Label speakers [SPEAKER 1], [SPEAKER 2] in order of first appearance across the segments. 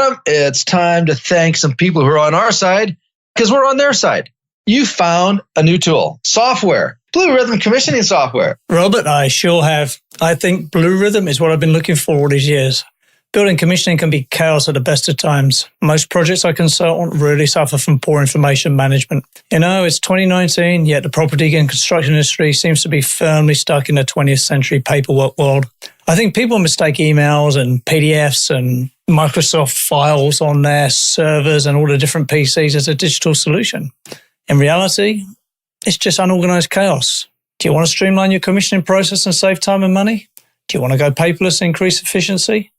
[SPEAKER 1] Adam, it's time to thank some people who are on our side because we're on their side. You found a new tool, software, Blue Rhythm commissioning software.
[SPEAKER 2] Robert, I sure have. I think Blue Rhythm is what I've been looking for all these years. Building commissioning can be chaos at the best of times. Most projects I consult on really suffer from poor information management. It's 2019, yet the property and construction industry seems to be firmly stuck in the 20th century paperwork world. I think people mistake emails and PDFs and Microsoft files on their servers and all the different PCs as a digital solution. In reality, it's just unorganized chaos. Do you want to streamline your commissioning process and save time and money? Do you want to go paperless and increase efficiency?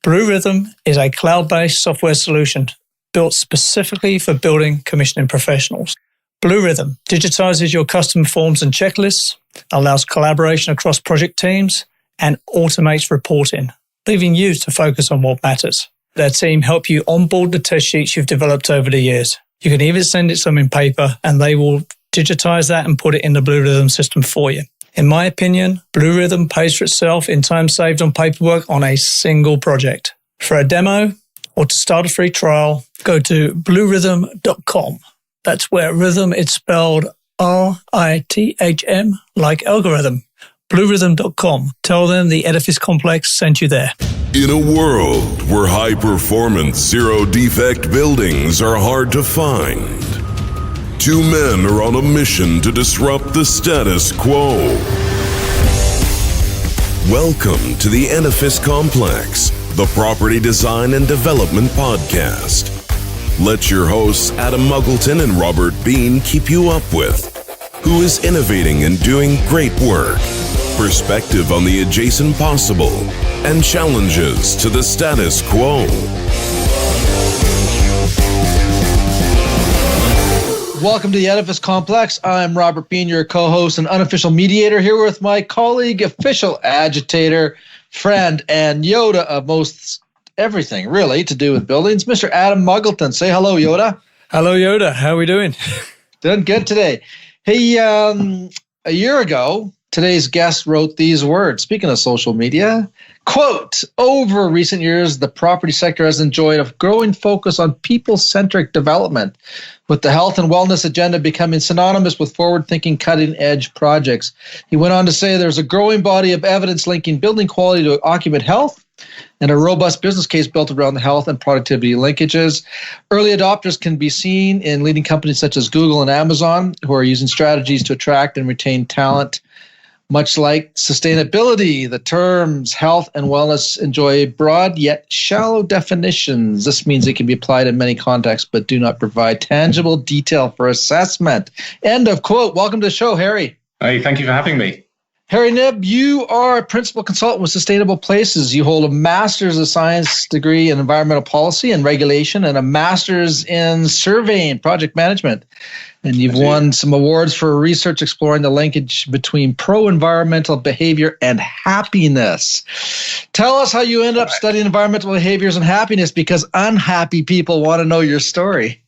[SPEAKER 2] Blue Rhythm is a cloud-based software solution built specifically for building commissioning professionals. Blue Rhythm digitizes your custom forms and checklists, allows collaboration across project teams, and automates reporting, leaving you to focus on what matters. Their team help you onboard the test sheets you've developed over the years. You can even send it to them in paper, and they will digitize that and put it in the Blue Rhythm system for you. In my opinion, Blue Rhythm pays for itself in time saved on paperwork on a single project. For a demo or to start a free trial, go to bluerhythm.com. That's where rhythm is spelled RITHM, like algorithm. Bluerhythm.com. Tell them the Edifice Complex sent you there.
[SPEAKER 3] In a world where high-performance, zero-defect buildings are hard to find, two men are on a mission to disrupt the status quo. Welcome to the Edifice Complex, the property design and development podcast. Let your hosts Adam Muggleton and Robert Bean keep you up with who is innovating and doing great work, perspective on the adjacent possible, and challenges to the status quo.
[SPEAKER 1] Welcome to the Edifice Complex. I'm Robert Bean, your co-host and unofficial mediator, here with my colleague, official agitator, friend, and Yoda of most everything, really, to do with buildings, Mr. Adam Muggleton. Say hello, Yoda.
[SPEAKER 2] Hello, Yoda. How are we doing?
[SPEAKER 1] Doing good today. Hey, a year ago, today's guest wrote these words. Speaking of social media, quote, over recent years, the property sector has enjoyed a growing focus on people-centric development, with the health and wellness agenda becoming synonymous with forward-thinking, cutting-edge projects. He went on to say there's a growing body of evidence linking building quality to occupant health and a robust business case built around the health and productivity linkages. Early adopters can be seen in leading companies such as Google and Amazon, who are using strategies to attract and retain talent. Much like sustainability, the terms health and wellness enjoy broad yet shallow definitions. This means they can be applied in many contexts, but do not provide tangible detail for assessment. End of quote. Welcome to the show, Harry.
[SPEAKER 4] Hey, thank you for having me.
[SPEAKER 1] Harry Knibb, you are a principal consultant with Sustainable Places. You hold a master's of science degree in environmental policy and regulation and a master's in surveying project management. And you've won some awards for research exploring the linkage between pro-environmental behavior and happiness. Tell us how you ended up studying environmental behaviors and happiness, because unhappy people want to know your story.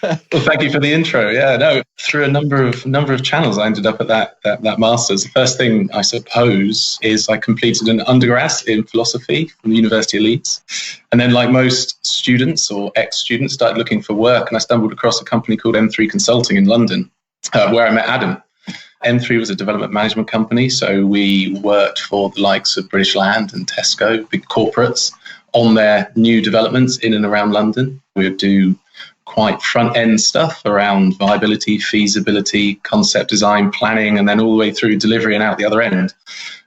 [SPEAKER 4] Well, thank you for the intro. Yeah, no, through a number of channels, I ended up at that master's. The first thing, I suppose, is I completed an undergrad in philosophy from the University of Leeds. And then, like most students or ex-students, started looking for work, and I stumbled across a company called M3 Consulting in London, where I met Adam. M3 was a development management company, so we worked for the likes of British Land and Tesco, big corporates, on their new developments in and around London. We would do quite front-end stuff around viability, feasibility, concept design, planning, and then all the way through delivery and out the other end.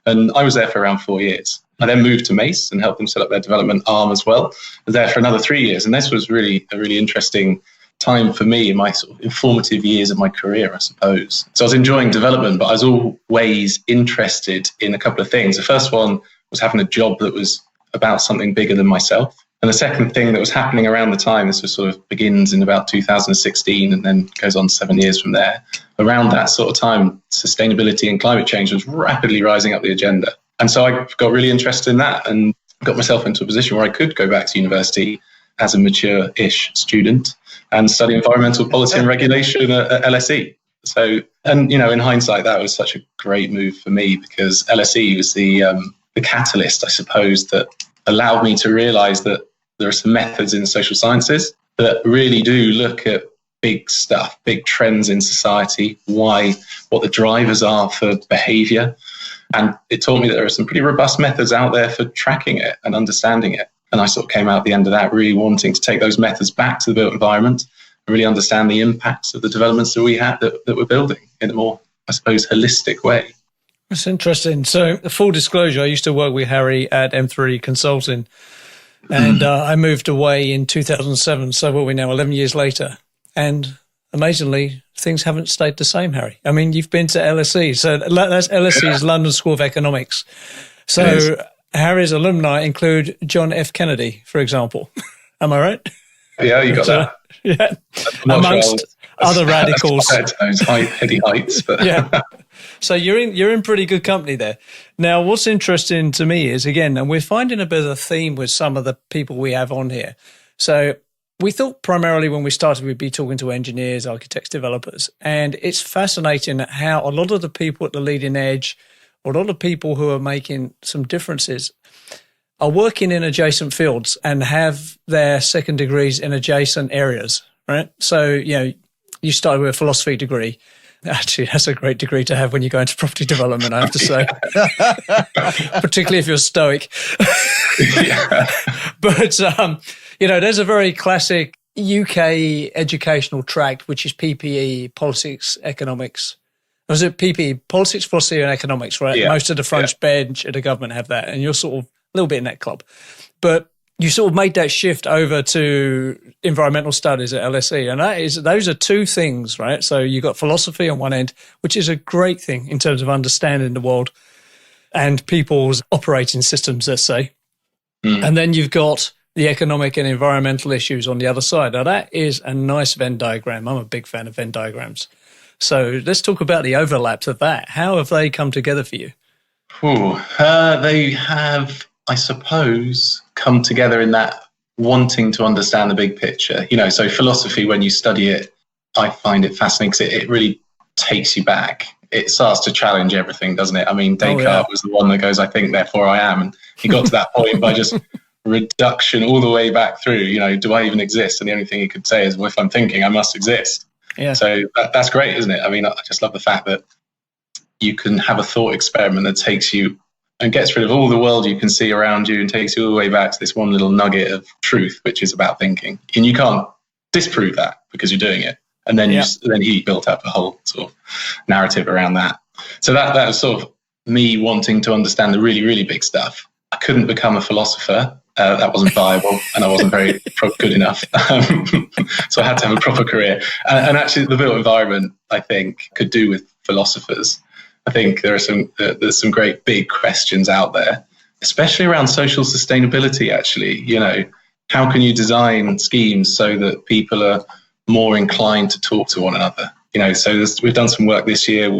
[SPEAKER 4] And I was there for around 4 years. I then moved to Mace and helped them set up their development arm as well. I was there for another 3 years, and this was really a really interesting time for me in my sort of informative years of my career, I suppose. So I was enjoying development, but I was always interested in a couple of things. The first one was having a job that was about something bigger than myself. And the second thing that was happening around the time, this was sort of begins in about 2016 and then goes on 7 years from there. Around that sort of time, sustainability and climate change was rapidly rising up the agenda. And so I got really interested in that and got myself into a position where I could go back to university as a mature-ish student and study environmental policy and regulation at LSE. So, and you know, in hindsight, that was such a great move for me because LSE was the catalyst, I suppose, that allowed me to realize that there are some methods in social sciences that really do look at big stuff, big trends in society, what the drivers are for behavior. And it taught me that there are some pretty robust methods out there for tracking it and understanding it. And I sort of came out at the end of that really wanting to take those methods back to the built environment and really understand the impacts of the developments that we have that we're building in a more, I suppose, holistic way.
[SPEAKER 2] That's interesting. So, full disclosure, I used to work with Harry at M3 Consulting, and I moved away in 2007. So, what are we now, 11 years later? And amazingly, things haven't stayed the same, Harry. I mean, you've been to LSE. So, that's LSE's London School of Economics. So, Harry's alumni include John F. Kennedy, for example. Am I right?
[SPEAKER 4] Yeah, you got that.
[SPEAKER 2] Yeah. Amongst other radicals.
[SPEAKER 4] Those heady heights. But
[SPEAKER 2] yeah. So you're in pretty good company there. Now, what's interesting to me is, again, and we're finding a bit of a theme with some of the people we have on here. So we thought primarily when we started, we'd be talking to engineers, architects, developers. And it's fascinating how a lot of the people at the leading edge, or a lot of people who are making some differences, are working in adjacent fields and have their second degrees in adjacent areas, right? So, you started with a philosophy degree. Actually, that's a great degree to have when you go into property development, I have to say, particularly if you're stoic. But, there's a very classic UK educational tract, which is PPE, politics, economics. Was it PPE, politics, philosophy and economics, right? Yeah. Most of the front bench at the government have that, and you're sort of a little bit in that club. But you sort of made that shift over to environmental studies at LSE. And those are two things, right? So you've got philosophy on one end, which is a great thing in terms of understanding the world and people's operating systems, let's say. And then you've got the economic and environmental issues on the other side. Now, that is a nice Venn diagram. I'm a big fan of Venn diagrams. So let's talk about the overlaps of that. How have they come together for you?
[SPEAKER 4] They have, I suppose, come together in that wanting to understand the big picture. So philosophy, when you study it, I find it fascinating because it really takes you back. It starts to challenge everything, doesn't it? I mean, Descartes was the one that goes, I think, therefore I am. And he got to that point by just reduction all the way back through, do I even exist? And the only thing he could say is, well, if I'm thinking, I must exist. Yeah. So that's great, isn't it? I mean, I just love the fact that you can have a thought experiment that takes you and gets rid of all the world you can see around you and takes you all the way back to this one little nugget of truth, which is about thinking. And you can't disprove that because you're doing it. And then then he built up a whole sort of narrative around that. So that was sort of me wanting to understand the really, really big stuff. I couldn't become a philosopher. That wasn't viable, and I wasn't very good enough. So I had to have a proper career. And actually, the built environment, I think, could do with philosophers. I think there's some great big questions out there, especially around social sustainability. Actually, how can you design schemes so that people are more inclined to talk to one another? So we've done some work this year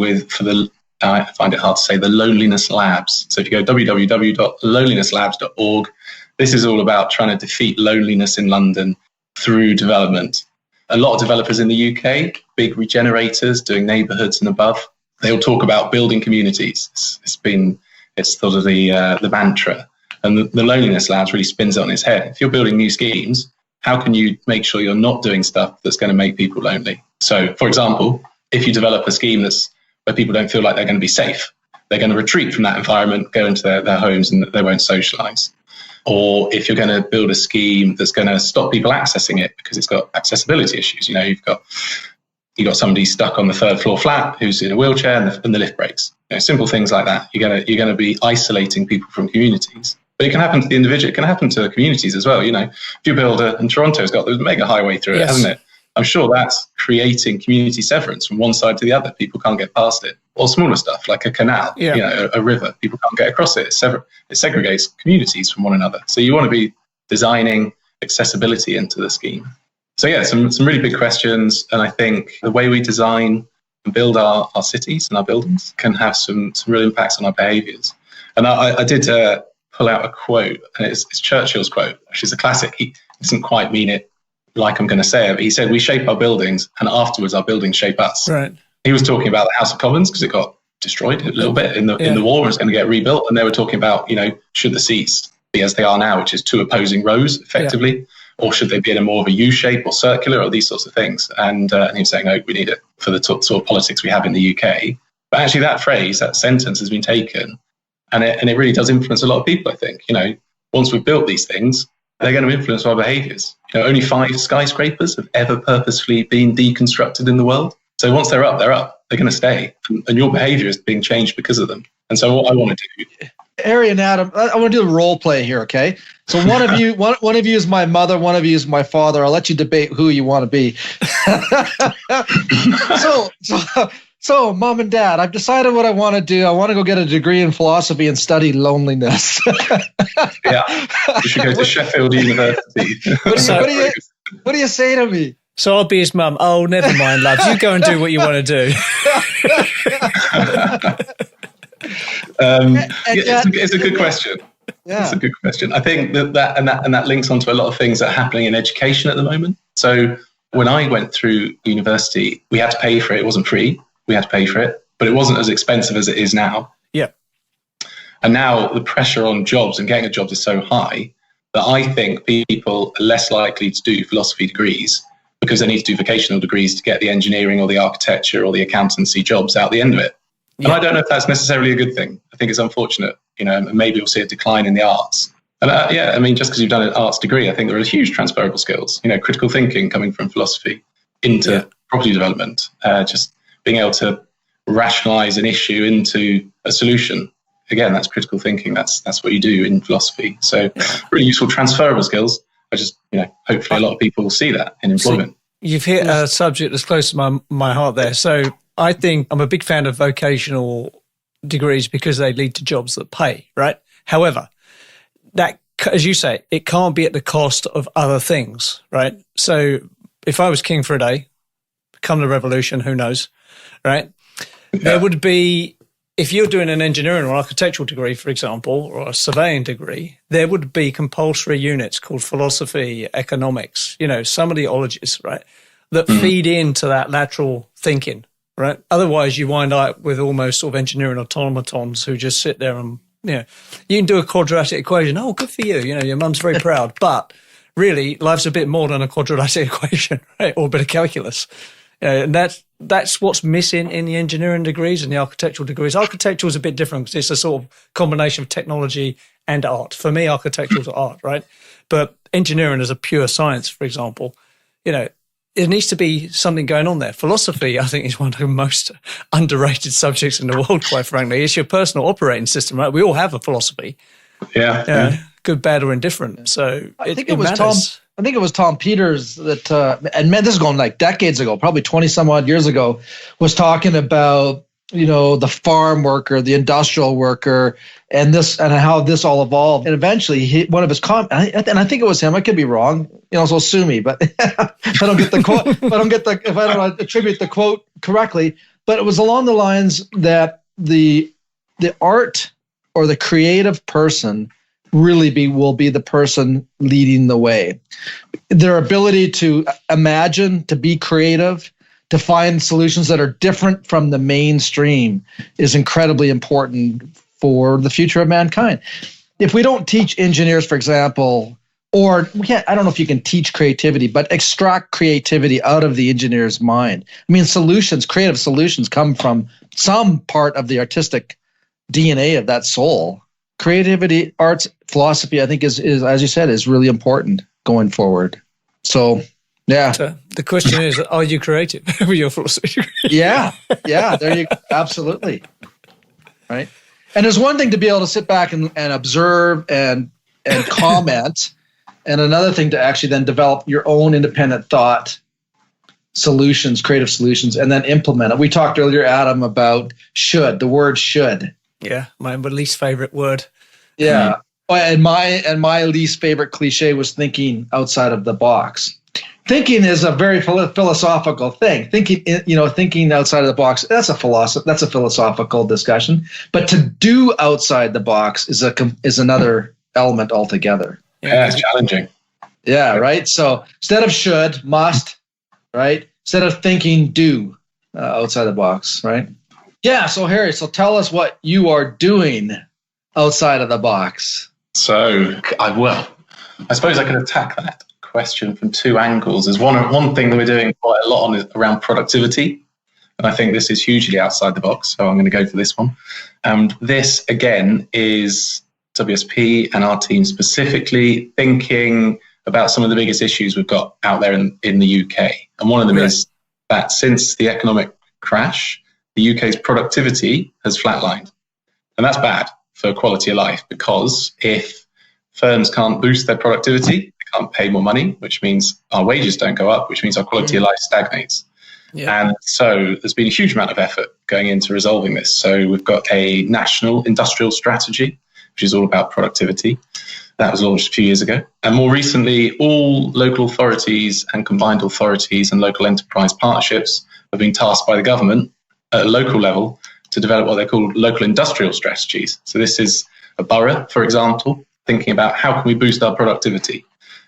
[SPEAKER 4] I find it hard to say, the Loneliness Labs. So if you go www.lonelinesslabs.org, this is all about trying to defeat loneliness in London through development. A lot of developers in the UK, big regenerators doing neighbourhoods and above, they'll talk about building communities. It's sort of the mantra. And the Loneliness Labs really spins it on its head. If you're building new schemes, how can you make sure you're not doing stuff that's going to make people lonely? So, for example, if you develop a scheme where people don't feel like they're going to be safe, they're going to retreat from that environment, go into their homes, and they won't socialise. Or if you're going to build a scheme that's going to stop people accessing it because it's got accessibility issues, you've got somebody stuck on the third floor flat who's in a wheelchair and the lift breaks. Simple things like that. You're going to be isolating people from communities. But it can happen to the individual. It can happen to communities as well. If you build and Toronto's got the mega highway through it, hasn't it? I'm sure that's creating community severance from one side to the other. People can't get past it. Or smaller stuff like a canal, a river. People can't get across it. It segregates communities from one another. So you want to be designing accessibility into the scheme. So some really big questions. And I think the way we design and build our cities and our buildings can have some real impacts on our behaviours. And I did pull out a quote, and it's Churchill's quote, which is a classic. He doesn't quite mean it like I'm going to say it, but he said, we shape our buildings and afterwards our buildings shape us. Right. He was talking about the House of Commons because it got destroyed a little bit in the war and it's going to get rebuilt. And they were talking about, should the seats be as they are now, which is two opposing rows effectively, or should they be in a more of a U shape or circular or these sorts of things? And he was saying, no, we need it for the sort of politics we have in the UK. But actually that phrase, that sentence has been taken, and it really does influence a lot of people, I think. Once we've built these things, they're going to influence our behaviours. Only 5 skyscrapers have ever purposefully been deconstructed in the world. So once they're up, they're up. They're going to stay. And your behaviour is being changed because of them. And so what I want to do...
[SPEAKER 1] Harry and Adam, I want to do the role play here, okay? So one of you is my mother, one of you is my father. I'll let you debate who you want to be. So, Mom and Dad, I've decided what I want to do. I want to go get a degree in philosophy and study loneliness.
[SPEAKER 4] Yeah, you should go to Sheffield University.
[SPEAKER 1] What do you say to me?
[SPEAKER 2] So I'll be his mum. Oh, never mind, love. You go and do what you want to do.
[SPEAKER 4] It's a good question. Yeah. It's a good question. I think that links onto a lot of things that are happening in education at the moment. So when I went through university, we had to pay for it. It wasn't free. We had to pay for it, but it wasn't as expensive as it is now.
[SPEAKER 2] Yeah.
[SPEAKER 4] And now the pressure on jobs and getting a job is so high that I think people are less likely to do philosophy degrees because they need to do vocational degrees to get the engineering or the architecture or the accountancy jobs out the end of it. And I don't know if that's necessarily a good thing. I think it's unfortunate. Maybe we'll see a decline in the arts. And just because you've done an arts degree, I think there are huge transferable skills. Critical thinking coming from philosophy into property development, just being able to rationalize an issue into a solution. Again, that's critical thinking. That's what you do in philosophy. So really useful transferable skills. I just, hopefully a lot of people will see that in employment.
[SPEAKER 2] So you've hit a subject that's close to my heart there. So I think I'm a big fan of vocational degrees because they lead to jobs that pay, right? However, that, as you say, it can't be at the cost of other things, right? So if I was king for a day, come the revolution, who knows, right? Yeah. There would be, if you're doing an engineering or architectural degree, for example, or a surveying degree, there would be compulsory units called philosophy, economics, some of the ologies, right, that feed into that lateral thinking, right? Otherwise, you wind up with almost sort of engineering automatons who just sit there and, you can do a quadratic equation. Oh, good for you. Your mum's very proud. But really, life's a bit more than a quadratic equation, right? Or a bit of calculus. And that's what's missing in the engineering degrees and the architectural degrees. Architectural is a bit different because it's a sort of combination of technology and art. For me, architectural is art, right? But engineering is a pure science, for example. There needs to be something going on there. Philosophy, I think, is one of the most underrated subjects in the world, quite frankly. It's your personal operating system, right? We all have a philosophy.
[SPEAKER 4] Yeah.
[SPEAKER 2] Good, bad, or indifferent. So
[SPEAKER 1] I think it was Tom Peters that, and man, this is going like decades ago, probably 20 some odd years ago, was talking about, the farm worker, the industrial worker, and how this all evolved. And eventually one of his comments, and I think it was him, I could be wrong, so sue me, but if I don't get the quote, if I don't attribute the quote correctly, but it was along the lines that the art or the creative person really will be the person leading the way. Their ability to imagine, to be creative, to find solutions that are different from the mainstream is incredibly important for the future of mankind. If we don't teach engineers, for example, or I don't know if you can teach creativity, but extract creativity out of the engineer's mind. I mean, creative solutions come from some part of the artistic DNA of that soul. Creativity, arts, philosophy, I think is as you said, is really important going forward. So, yeah.
[SPEAKER 2] So the question is, are you creative with your philosophy?
[SPEAKER 1] Yeah. There you go. Absolutely. Right. And there's one thing to be able to sit back and observe and comment, and another thing to actually then develop your own independent thought solutions, creative solutions, and then implement it. We talked earlier, Adam, about the word should.
[SPEAKER 2] Yeah, my least favorite word.
[SPEAKER 1] Yeah, and my least favorite cliche was thinking outside of the box. Thinking is a very philosophical thing. Thinking outside of the box, that's a philosophical discussion. But to do outside the box is another element altogether.
[SPEAKER 4] Yeah, it's challenging.
[SPEAKER 1] Yeah, right. So instead of should, must, right? Instead of thinking, do outside the box, right? Yeah, so Harry, tell us what you are doing outside of the box.
[SPEAKER 4] So, I suppose I could attack that question from two angles. There's one thing that we're doing quite a lot on is around productivity. And I think this is hugely outside the box. So I'm going to go for this one. And this, again, is WSP and our team specifically thinking about some of the biggest issues we've got out there in the UK. And one of them is that since the economic crash, the UK's productivity has flatlined. And that's bad for quality of life, because if firms can't boost their productivity, they can't pay more money, which means our wages don't go up, which means our quality of life stagnates. Yeah. And so there's been a huge amount of effort going into resolving this. So we've got a national industrial strategy, which is all about productivity. That was launched a few years ago. And more recently, all local authorities and combined authorities and local enterprise partnerships have been tasked by the government at a local level to develop what they call local industrial strategies. So this is a borough, for example, thinking about how can we boost our productivity.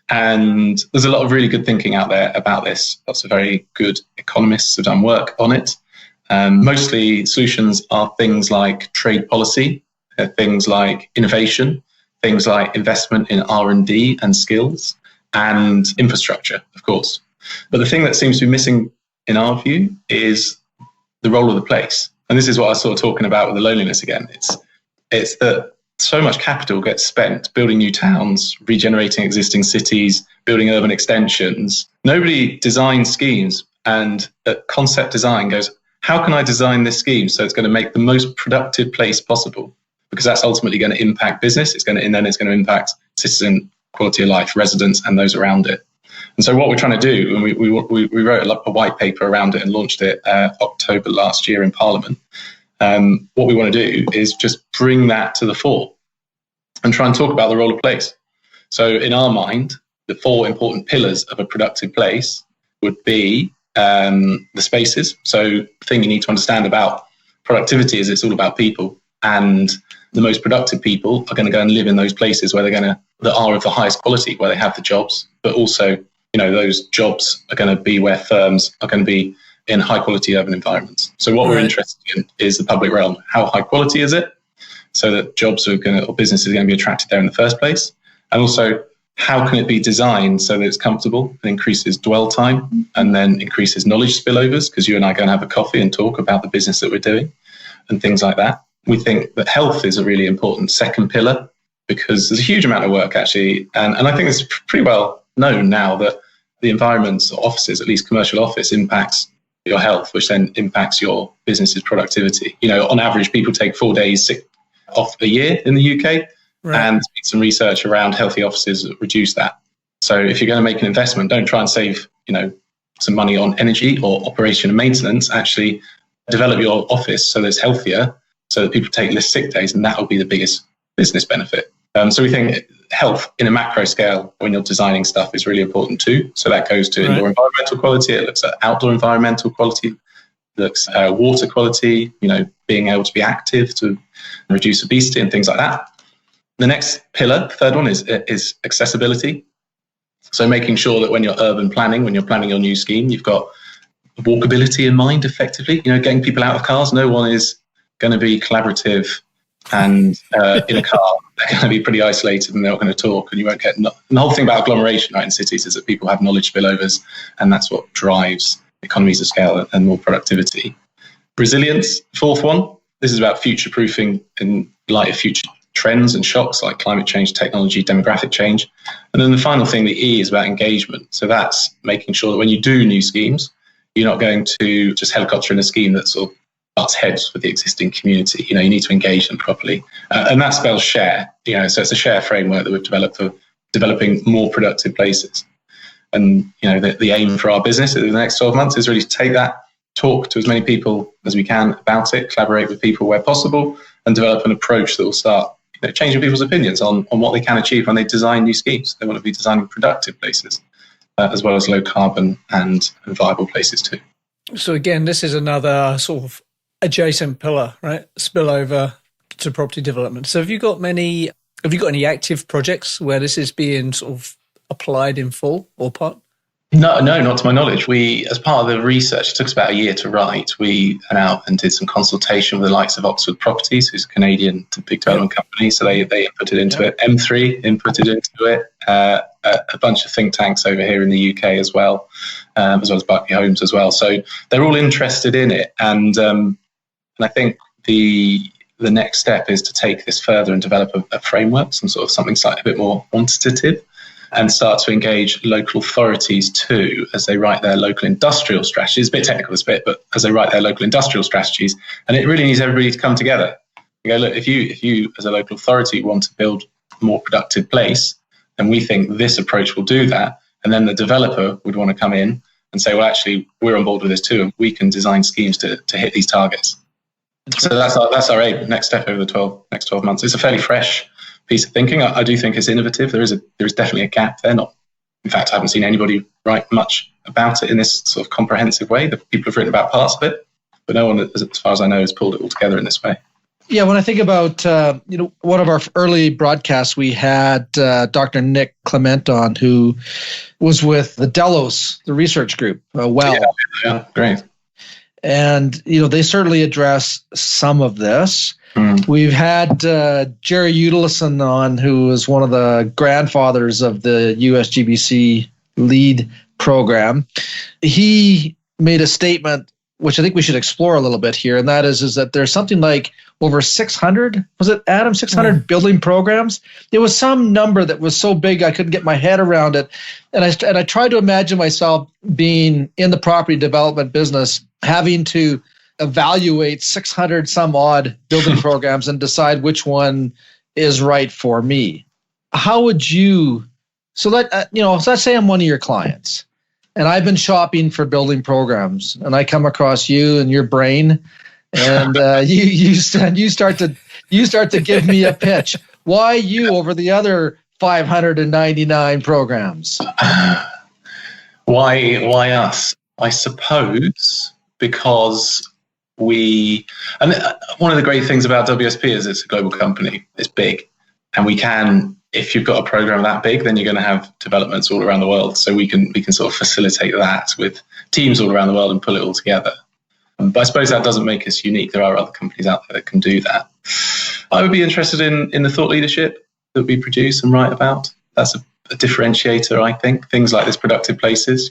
[SPEAKER 4] And there's a lot of really good thinking out there about this. Lots of very good economists have done work on it. Mostly solutions are things like trade policy, things like innovation, things like investment in R&D and skills, and infrastructure, of course. But the thing that seems to be missing, in our view, is the role of the place. And this is what I was sort of talking about with the loneliness again. It's that so much capital gets spent building new towns, regenerating existing cities, building urban extensions. Nobody designs schemes, and concept design goes, how can I design this scheme so it's going to make the most productive place possible? Because that's ultimately going to impact business. It's going to impact citizen quality of life, residents, and those around it. And so what we're trying to do, and we wrote a white paper around it and launched it October last year in Parliament. What we want to do is just bring that to the fore and try and talk about the role of place. So in our mind, the four important pillars of a productive place would be the spaces. So the thing you need to understand about productivity is it's all about people, and the most productive people are going to go and live in those places where that are of the highest quality, where they have the jobs, but also, those jobs are going to be where firms are going to be in high quality urban environments. So what we're interested in is the public realm. How high quality is it? So that jobs or businesses are going to be attracted there in the first place. And also, how can it be designed so that it's comfortable and increases dwell time and then increases knowledge spillovers? Because you and I are going to have a coffee and talk about the business that we're doing and things like that. We think that health is a really important second pillar, because there's a huge amount of work actually. And I think it's pretty well known now that the environments or offices, at least commercial office, impacts your health, which then impacts your business's productivity. On average, people take 4 days sick off a year in the UK, and some research around healthy offices reduce that. So if you're going to make an investment, don't try and save, some money on energy or operation and maintenance. Actually develop your office so that it's healthier, so that people take less sick days, and that will be the biggest business benefit. So we think health in a macro scale when you're designing stuff is really important too. So that goes to indoor environmental quality. It looks at outdoor environmental quality, looks at water quality, being able to be active to reduce obesity and things like that. The next pillar, third one, is accessibility. So making sure that when you're urban planning, when you're planning your new scheme, you've got walkability in mind effectively, getting people out of cars. No one is going to be collaborative and in a car. They're going to be pretty isolated and they're not going to talk, and you won't get. And the whole thing about agglomeration, in cities, is that people have knowledge spillovers, and that's what drives economies of scale and more productivity. Resilience, fourth one. This is about future-proofing in light of future trends and shocks like climate change, technology, demographic change. And then the final thing, the E, is about engagement. So that's making sure that when you do new schemes, you're not going to just helicopter in a scheme that sort of butts heads with the existing community. You need to engage them properly. And that spells share. So it's a share framework that we've developed for developing more productive places. And, the aim for our business in the next 12 months is really to take that, talk to as many people as we can about it, collaborate with people where possible, and develop an approach that will start changing people's opinions on what they can achieve when they design new schemes. They want to be designing productive places, as well as low carbon and viable places too.
[SPEAKER 2] So again, this is another sort of adjacent pillar, right? Spillover to property development. So have you got any active projects where this is being sort of applied in full or part?
[SPEAKER 4] No, not to my knowledge. We, as part of the research, it took us about a year to write. We went out and did some consultation with the likes of Oxford Properties, who's a Canadian big development company. So they inputted into it. M3 inputted into it. A bunch of think tanks over here in the UK as well as Berkeley Homes as well. So they're all interested in it. And I think the next step is to take this further and develop a framework, something slightly a bit more quantitative, and start to engage local authorities too as they write their local industrial strategies. It's a bit technical, this bit, but as they write their local industrial strategies, and it really needs everybody to come together. You go, look, if you as a local authority want to build a more productive place, then we think this approach will do that. And then the developer would want to come in and say, well, actually, we're on board with this too, and we can design schemes to hit these targets. So that's our aim, next step over the next 12 months. It's a fairly fresh piece of thinking. I do think it's innovative. There is definitely a gap there. In fact, I haven't seen anybody write much about it in this sort of comprehensive way. The people have written about parts of it, but no one, as far as I know, has pulled it all together in this way.
[SPEAKER 1] Yeah, when I think about one of our early broadcasts, we had Dr. Nick Clement on, who was with the Delos, the research group.
[SPEAKER 4] Yeah, great.
[SPEAKER 1] And they certainly address some of this. We've had Jerry Utilison on, who is one of the grandfathers of the USGBC LEAD program. He made a statement, which I think we should explore a little bit here, and that is that there's something like over 600, was it, Adam, 600 building programs? It was some number that was so big I couldn't get my head around it. And I tried to imagine myself being in the property development business, having to evaluate 600 some odd building programs and decide which one is right for me. How would you, so let's say I'm one of your clients and I've been shopping for building programs and I come across you and your brain and you start to give me a pitch. Why you over the other 599 programs?
[SPEAKER 4] Why us? I suppose because and one of the great things about WSP is it's a global company. It's big, and we can, if you've got a program that big, then you're going to have developments all around the world. So we can sort of facilitate that with teams all around the world and pull it all together. But I suppose that doesn't make us unique. There are other companies out there that can do that. I would be interested in the thought leadership that we produce and write about. That's a differentiator, I think. Things like this, productive places,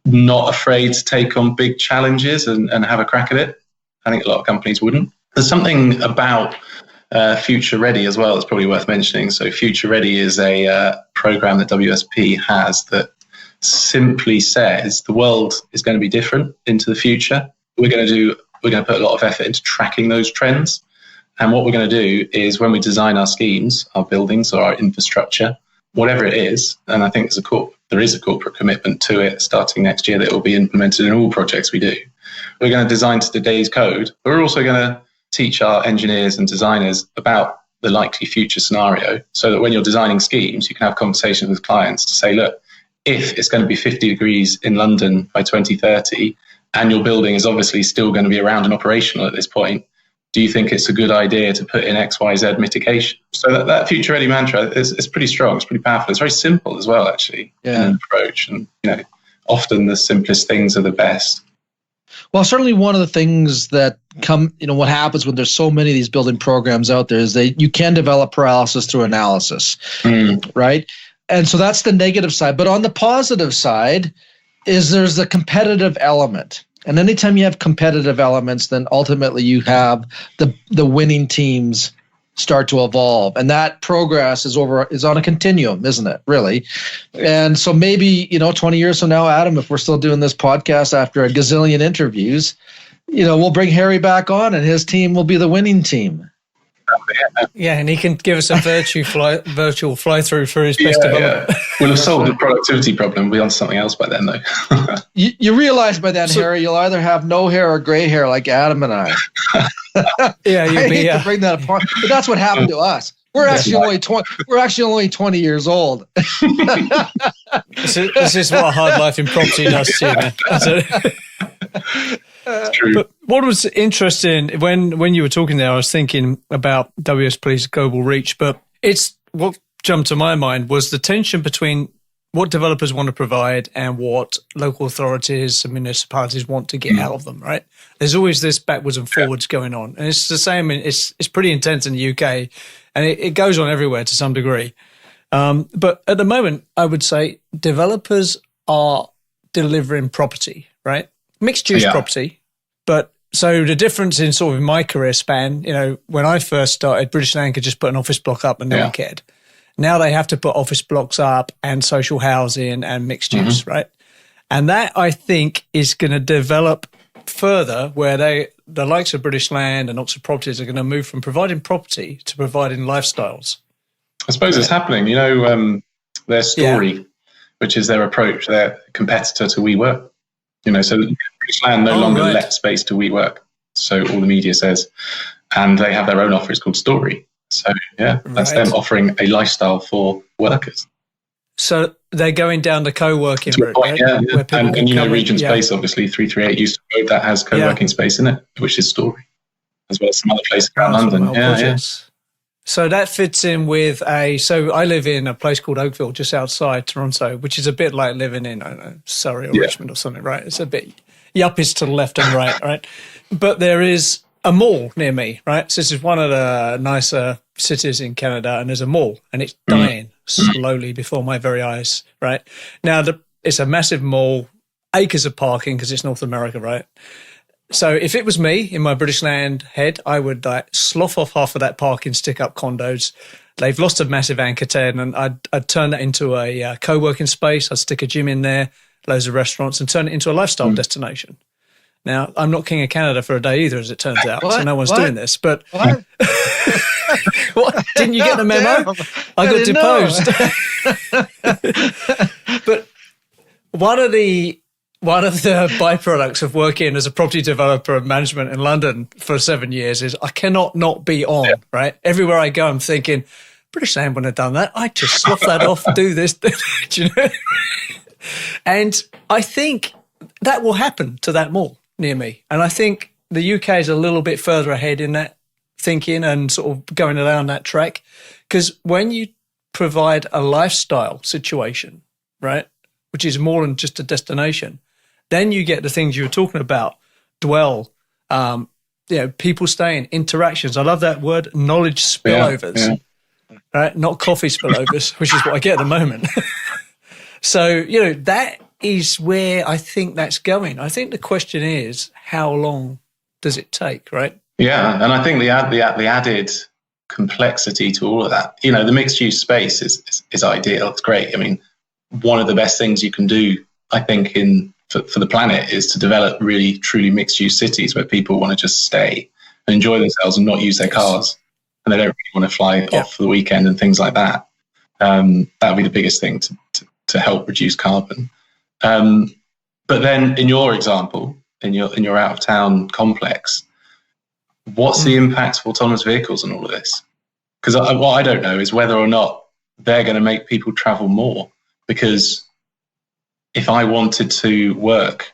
[SPEAKER 4] not afraid to take on big challenges and have a crack at it. I think a lot of companies wouldn't. There's something about Future Ready as well that's probably worth mentioning. So Future Ready is a program that WSP has that simply says the world is going to be different into the future. We're going to put a lot of effort into tracking those trends. And what we're going to do is when we design our schemes, our buildings or our infrastructure, whatever it is, and I think there is a corporate commitment to it starting next year that it will be implemented in all projects we do. We're going to design to today's code, but we're also going to teach our engineers and designers about the likely future scenario so that when you're designing schemes, you can have conversations with clients to say, look, if it's going to be 50 degrees in London by 2030 and your building is obviously still going to be around and operational at this point, do you think it's a good idea to put in XYZ mitigation? So that Future Ready mantra is pretty strong. It's pretty powerful. It's very simple as well, actually, in an approach. And, often the simplest things are the best.
[SPEAKER 1] Well, certainly one of the things that what happens when there's so many of these building programs out there is you can develop paralysis through analysis, right? And so that's the negative side. But on the positive side there's the competitive element. And anytime you have competitive elements, then ultimately you have the winning teams start to evolve. And that progress is on a continuum, isn't it, really? And so maybe, 20 years from now, Adam, if we're still doing this podcast after a gazillion interviews, we'll bring Harry back on and his team will be the winning team.
[SPEAKER 2] Yeah, and he can give us a virtual fly-through for his best development.
[SPEAKER 4] Yeah. We'll have solved the productivity problem. We'll be on something else by then, though.
[SPEAKER 1] You realize by then, Harry, you'll either have no hair or gray hair like Adam and I.
[SPEAKER 2] Yeah,
[SPEAKER 1] I hate to bring that apart, but that's what happened to us. We're actually only 20 years old.
[SPEAKER 2] This is what a hard life in property does to you, man.
[SPEAKER 4] It's true.
[SPEAKER 2] But what was interesting when you were talking there, I was thinking about WSP's global reach, but what jumped to my mind was the tension between what developers want to provide and what local authorities and municipalities want to get out of them, right? There's always this backwards and forwards going on. And it's the same, it's pretty intense in the UK, and it goes on everywhere to some degree. But at the moment, I would say developers are delivering property, right? Mixed use property. But so the difference in sort of my career span, when I first started, British Land could just put an office block up and no one cared. Now they have to put office blocks up and social housing and mixed use, right? And that, I think, is going to develop further where the likes of British Land and Oxford Properties are going to move from providing property to providing lifestyles.
[SPEAKER 4] I suppose it's happening. Their Story, which is their approach, their competitor to WeWork. So British Land no longer let space to WeWork. So all the media says, and they have their own offer. It's called Story. So that's them offering a lifestyle for workers.
[SPEAKER 2] So they're going down the co-working route, right?
[SPEAKER 4] And Regent Space, obviously 338 used to go, that has co-working space in it, which is Story, as well as some other places around London.
[SPEAKER 2] So that fits in with so I live in a place called Oakville, just outside Toronto, which is a bit like living in, I don't know, Surrey or Richmond or something, right? It's a bit yuppies to the left and right? But there is a mall near me, right? So this is one of the nicer cities in Canada, and there's a mall, and it's dying slowly before my very eyes, right? Now, it's a massive mall, acres of parking because it's North America, right? So if it was me in my British Land head, I would slough off half of that parking, stick up condos. They've lost a massive anchor tenant, and I'd turn that into a co-working space. I'd stick a gym in there, loads of restaurants, and turn it into a lifestyle destination. Now, I'm not king of Canada for a day either, as it turns out, so no one's doing this. But what? Didn't you get the memo? I got deposed. But one of the byproducts of working as a property developer and management in London for 7 years is I cannot not be on, right? Everywhere I go, I'm thinking, British Land wouldn't have done that. I just slough that off, do this, And I think that will happen to that mall near me. And I think the UK is a little bit further ahead in that thinking and sort of going down that track. Because when you provide a lifestyle situation, right, which is more than just a destination, then you get the things you were talking about, dwell, people staying, interactions. I love that word, knowledge spillovers, right? Not coffee spillovers, which is what I get at the moment. So, that is where I think that's going. I think the question is, how long does it take, right?
[SPEAKER 4] Yeah, and I think the added complexity to all of that, the mixed use space is ideal. It's great. I mean, one of the best things you can do, I think, for the planet is to develop really, truly mixed use cities where people want to just stay and enjoy themselves and not use their cars, and they don't really want to fly off for the weekend and things like that. That would be the biggest thing to help reduce carbon. But then, in your example, in your out of town complex, what's the impact of autonomous vehicles on all of this? Because what I don't know is whether or not they're going to make people travel more. Because if I wanted to work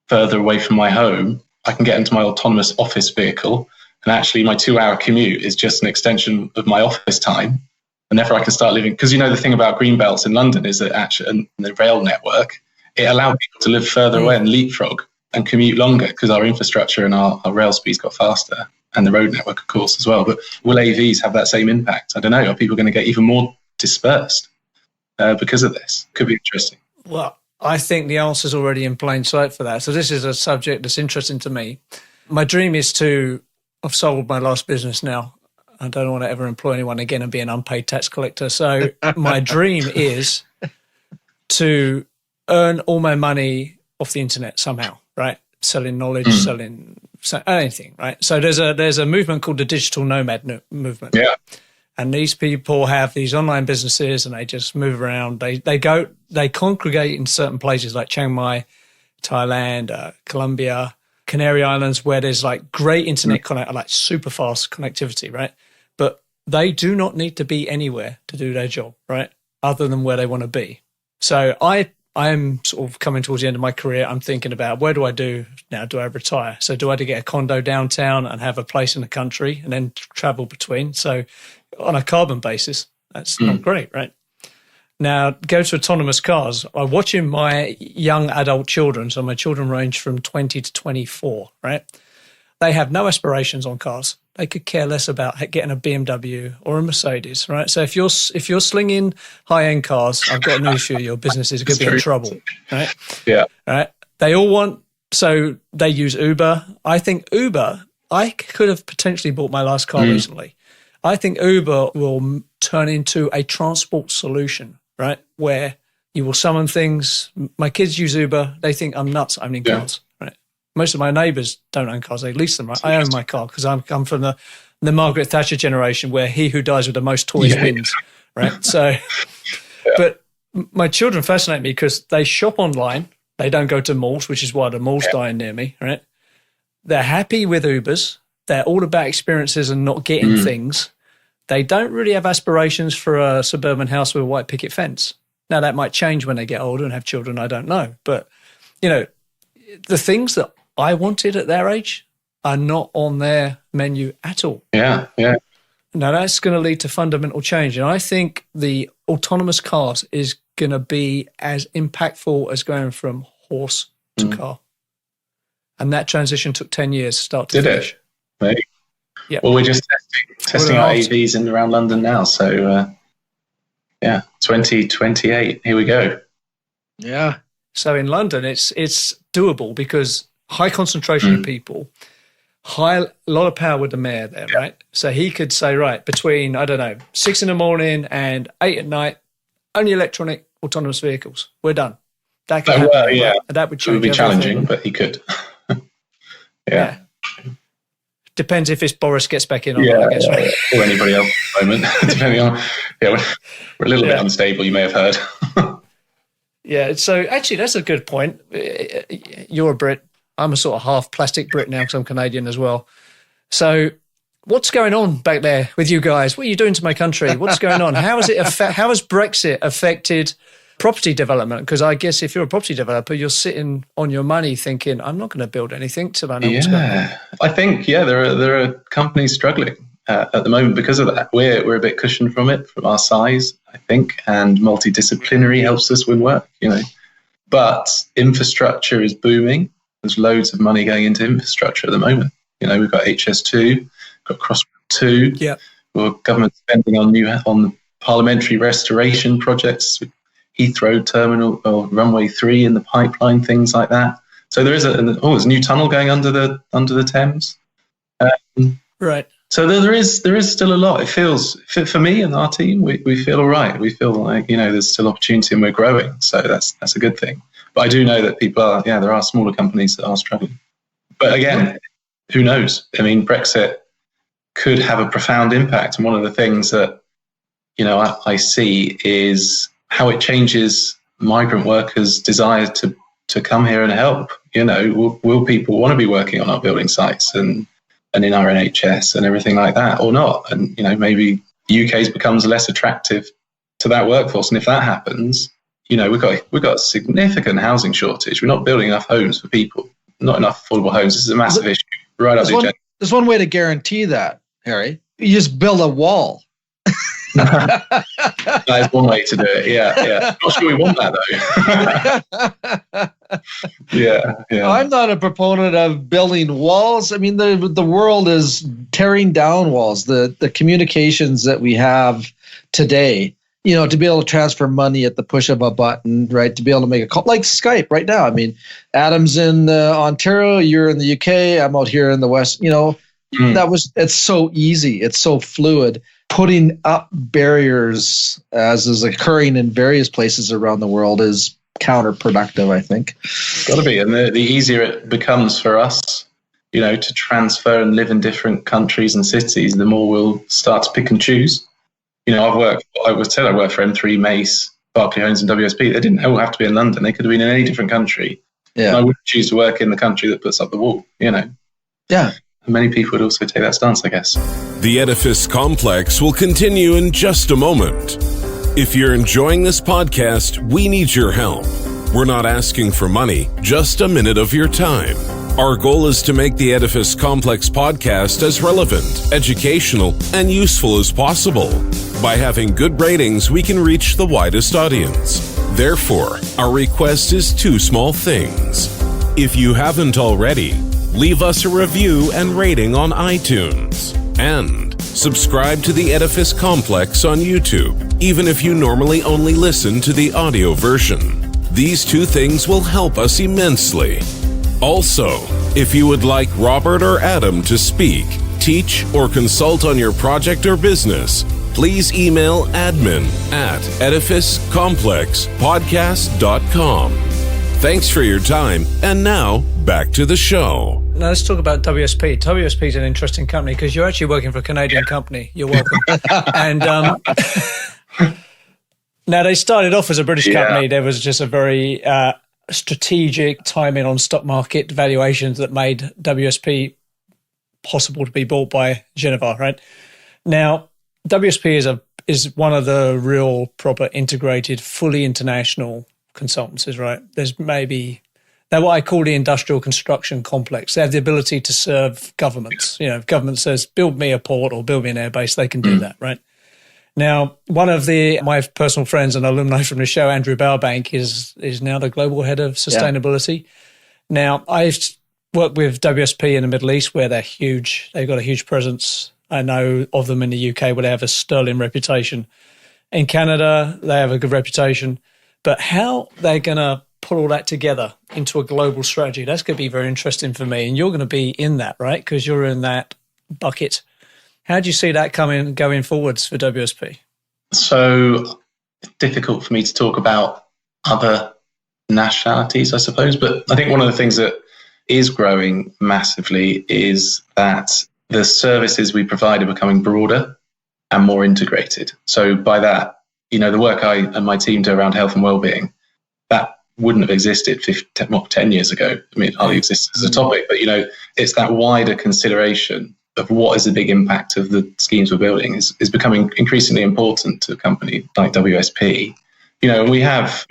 [SPEAKER 4] further away from my home, I can get into my autonomous office vehicle, and actually my 2-hour commute is just an extension of my office time. And therefore I can start living, because the thing about green belts in London is that actually, and the rail network, it allowed people to live further away and leapfrog and commute longer because our infrastructure and our rail speeds got faster, and the road network, of course, as well. But will AVs have that same impact? I don't know. Are people going to get even more dispersed because of this? Could be interesting.
[SPEAKER 2] Well, I think the answer's already in plain sight for that. So this is a subject that's interesting to me. My dream is I've sold my last business now. I don't want to ever employ anyone again and be an unpaid tax collector. So my dream is to earn all my money off the internet somehow, right? Selling knowledge, selling anything, right? So there's a movement called the digital nomad movement. Yeah. And these people have these online businesses, and they just move around. They congregate in certain places like Chiang Mai, Thailand, Colombia, Canary Islands, where there's like great internet like super fast connectivity, right? But they do not need to be anywhere to do their job, right? Other than where they want to be. So I'm sort of coming towards the end of my career. I'm thinking about, where do I do now? Do I retire? So do I get a condo downtown and have a place in the country and then travel between? So on a carbon basis, that's not great, right? Now, go to autonomous cars. I'm watching my young adult children. So my children range from 20 to 24, right? They have no aspirations on cars. They could care less about getting a BMW or a Mercedes, right? So if you're slinging high-end cars, I've got news for you. Your business is going to be in trouble, right?
[SPEAKER 4] Yeah.
[SPEAKER 2] Right. They all want, so they use Uber. I think Uber, I could have potentially bought my last car recently. I think Uber will turn into a transport solution, right? Where you will summon things. My kids use Uber. They think I'm nuts owning cars, right? Most of my neighbours don't own cars. They lease them, right? I own my car because I'm from the Margaret Thatcher generation where he who dies with the most toys wins, right? So, but my children fascinate me because they shop online. They don't go to malls, which is why the mall's dying near me, right? They're happy with Ubers. They're all about experiences and not getting things. They don't really have aspirations for a suburban house with a white picket fence. Now, that might change when they get older and have children. I don't know. But, the things that I wanted at their age are not on their menu at all.
[SPEAKER 4] Yeah, yeah.
[SPEAKER 2] Now, that's going to lead to fundamental change. And I think the autonomous cars is going to be as impactful as going from horse to car. And that transition took 10 years, start to finish.
[SPEAKER 4] Did it? Maybe.
[SPEAKER 2] Yeah.
[SPEAKER 4] Well, we're just testing our AVs in around London now. So, 2028, here we go.
[SPEAKER 1] Yeah.
[SPEAKER 2] So in London, it's doable because high concentration of people, a lot of power with the mayor there, right? So he could say, right, between, 6 in the morning and 8 at night, only electronic autonomous vehicles. We're done. That could happen. Right? That would change.
[SPEAKER 4] It would be challenging, but he could.
[SPEAKER 2] Yeah. Depends if it's Boris gets back in or not, I guess. Right?
[SPEAKER 4] Or anybody else at the moment, depending on, we're a little bit unstable, you may have heard.
[SPEAKER 2] Yeah, so actually that's a good point. You're a Brit. I'm a sort of half plastic Brit now because I'm Canadian as well. So what's going on back there with you guys? What are you doing to my country? What's going on? How has Brexit affected property development? Because I guess if you're a property developer, you're sitting on your money thinking, I'm not going to build anything till I know what's going on.
[SPEAKER 4] I think, there are companies struggling at the moment because of that. We're a bit cushioned from our size, I think, and multidisciplinary helps us win work, But infrastructure is booming. There's loads of money going into infrastructure at the moment. We've got HS2, got Crossrail 2. Yeah. We've got government spending on parliamentary restoration projects, Heathrow Terminal or Runway 3 in the pipeline, things like that. So there's a new tunnel going under the Thames.
[SPEAKER 2] Right.
[SPEAKER 4] So there is still a lot. It feels, for me and our team, we feel all right. We feel like, there's still opportunity and we're growing. So that's a good thing. But I do know that there are smaller companies that are struggling. But again, who knows? I mean, Brexit could have a profound impact. And one of the things that, I see is how it changes migrant workers' desire to come here and help. Will people want to be working on our building sites and in our NHS and everything like that or not? And, maybe the UK becomes less attractive to that workforce. And if that happens, we've got a significant housing shortage. We're not building enough homes for people, not enough affordable homes. This is a massive issue right up the agenda.
[SPEAKER 1] There's one way to guarantee that, Harry. You just build a wall.
[SPEAKER 4] That is one way to do it. Yeah. Not sure we want that though. Yeah.
[SPEAKER 1] I'm not a proponent of building walls. I mean, the world is tearing down walls. The communications that we have today, to be able to transfer money at the push of a button, right? To be able to make a call, like Skype right now. I mean, Adam's in Ontario, you're in the UK, I'm out here in the West. It's so easy. It's so fluid. Putting up barriers, as is occurring in various places around the world, is counterproductive, I think.
[SPEAKER 4] It's got to be. And the easier it becomes for us, to transfer and live in different countries and cities, the more we'll start to pick and choose. I worked for M3, Mace, Barclay Homes and WSP. They didn't all have to be in London. They could have been in any different country. Yeah. And I would choose to work in the country that puts up the wall, Yeah. And many people would also take that stance, I guess.
[SPEAKER 3] The Edifice Complex will continue in just a moment. If you're enjoying this podcast, we need your help. We're not asking for money, just a minute of your time. Our goal is to make the Edifice Complex podcast as relevant, educational, and useful as possible. By having good ratings, we can reach the widest audience. Therefore, our request is 2 small things. If you haven't already, leave us a review and rating on iTunes. And subscribe to the Edifice Complex on YouTube, even if you normally only listen to the audio version. These 2 things will help us immensely. Also, if you would like Robert or Adam to speak, teach, or consult on your project or business, please email admin@edificecomplexpodcast.com. Thanks for your time, and now back to the show.
[SPEAKER 2] Now let's talk about WSP. WSP is an interesting company because you're actually working for a Canadian company. You're welcome. And now they started off as a British company. There was just a very strategic timing on stock market valuations that made WSP possible to be bought by Geneva, right? Now, WSP is one of the real proper integrated, fully international consultancies, right? They're what I call the industrial construction complex. They have the ability to serve governments. You know, if government says, build me a port or build me an airbase, they can do that, right? Now, one of my personal friends and alumni from the show, Andrew Baubank, is now the global head of sustainability. Yeah. Now, I've worked with WSP in the Middle East where they're huge. They've got a huge presence. I know of them in the UK where they have a sterling reputation. In Canada, they have a good reputation. But how they're going to put all that together into a global strategy, that's going to be very interesting for me. And you're going to be in that, right? Because you're in that bucket. How do you see that going forwards for WSP?
[SPEAKER 4] So difficult for me to talk about other nationalities, I suppose. But I think one of the things that is growing massively is that the services we provide are becoming broader and more integrated. So by that, you know, the work I and my team do around health and wellbeing, that wouldn't have existed 10 years ago. I mean, it hardly exists as a topic, but, you know, it's that wider consideration of what is the big impact of the schemes we're building is becoming increasingly important to a company like WSP. You know, you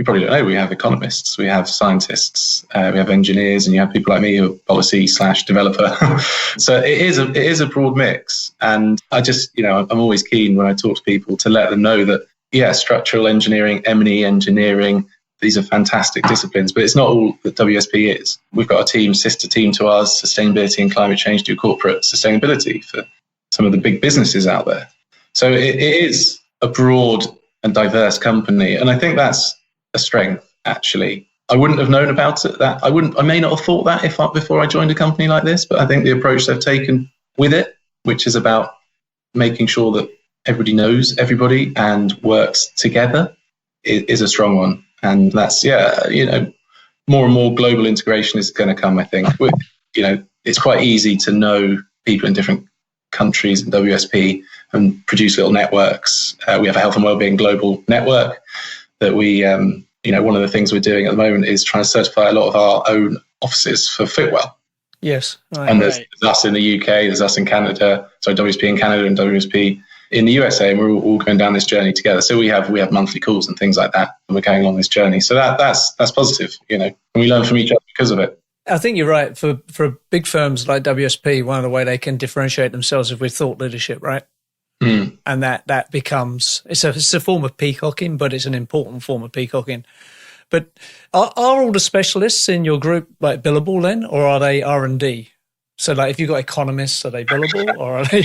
[SPEAKER 4] probably don't know, we have economists, we have scientists, we have engineers, and you have people like me who are policy/developer. So it is a broad mix. And I just, you know, I'm always keen when I talk to people to let them know that, structural engineering, M&E engineering, these are fantastic disciplines, but it's not all that WSP is. We've got a sister team to ours, sustainability and climate change, do corporate sustainability for some of the big businesses out there. So it is a broad and diverse company. And I think that's a strength, actually. I wouldn't have known about it. I may not have thought that before I joined a company like this, but I think the approach they've taken with it, which is about making sure that everybody knows everybody and works together, is a strong one. And that's, more and more global integration is going to come, I think. It's quite easy to know people in different countries in WSP and produce little networks. We have a health and wellbeing global network that we, one of the things we're doing at the moment is trying to certify a lot of our own offices for Fitwel.
[SPEAKER 2] Yes.
[SPEAKER 4] Right. And there's us in the UK, there's us in Canada, WSP in Canada and WSP in the USA, and we're all going down this journey together. So we have monthly calls and things like that, and we're going along this journey. So that's positive, and we learn from each other because of it.
[SPEAKER 2] I think you're right. For big firms like WSP, one of the way they can differentiate themselves is with thought leadership, right? Mm. And that becomes it's a form of peacocking, but it's an important form of peacocking. But are all the specialists in your group like billable then, or are they R&D? So, like, if you've got economists, are they billable or are they?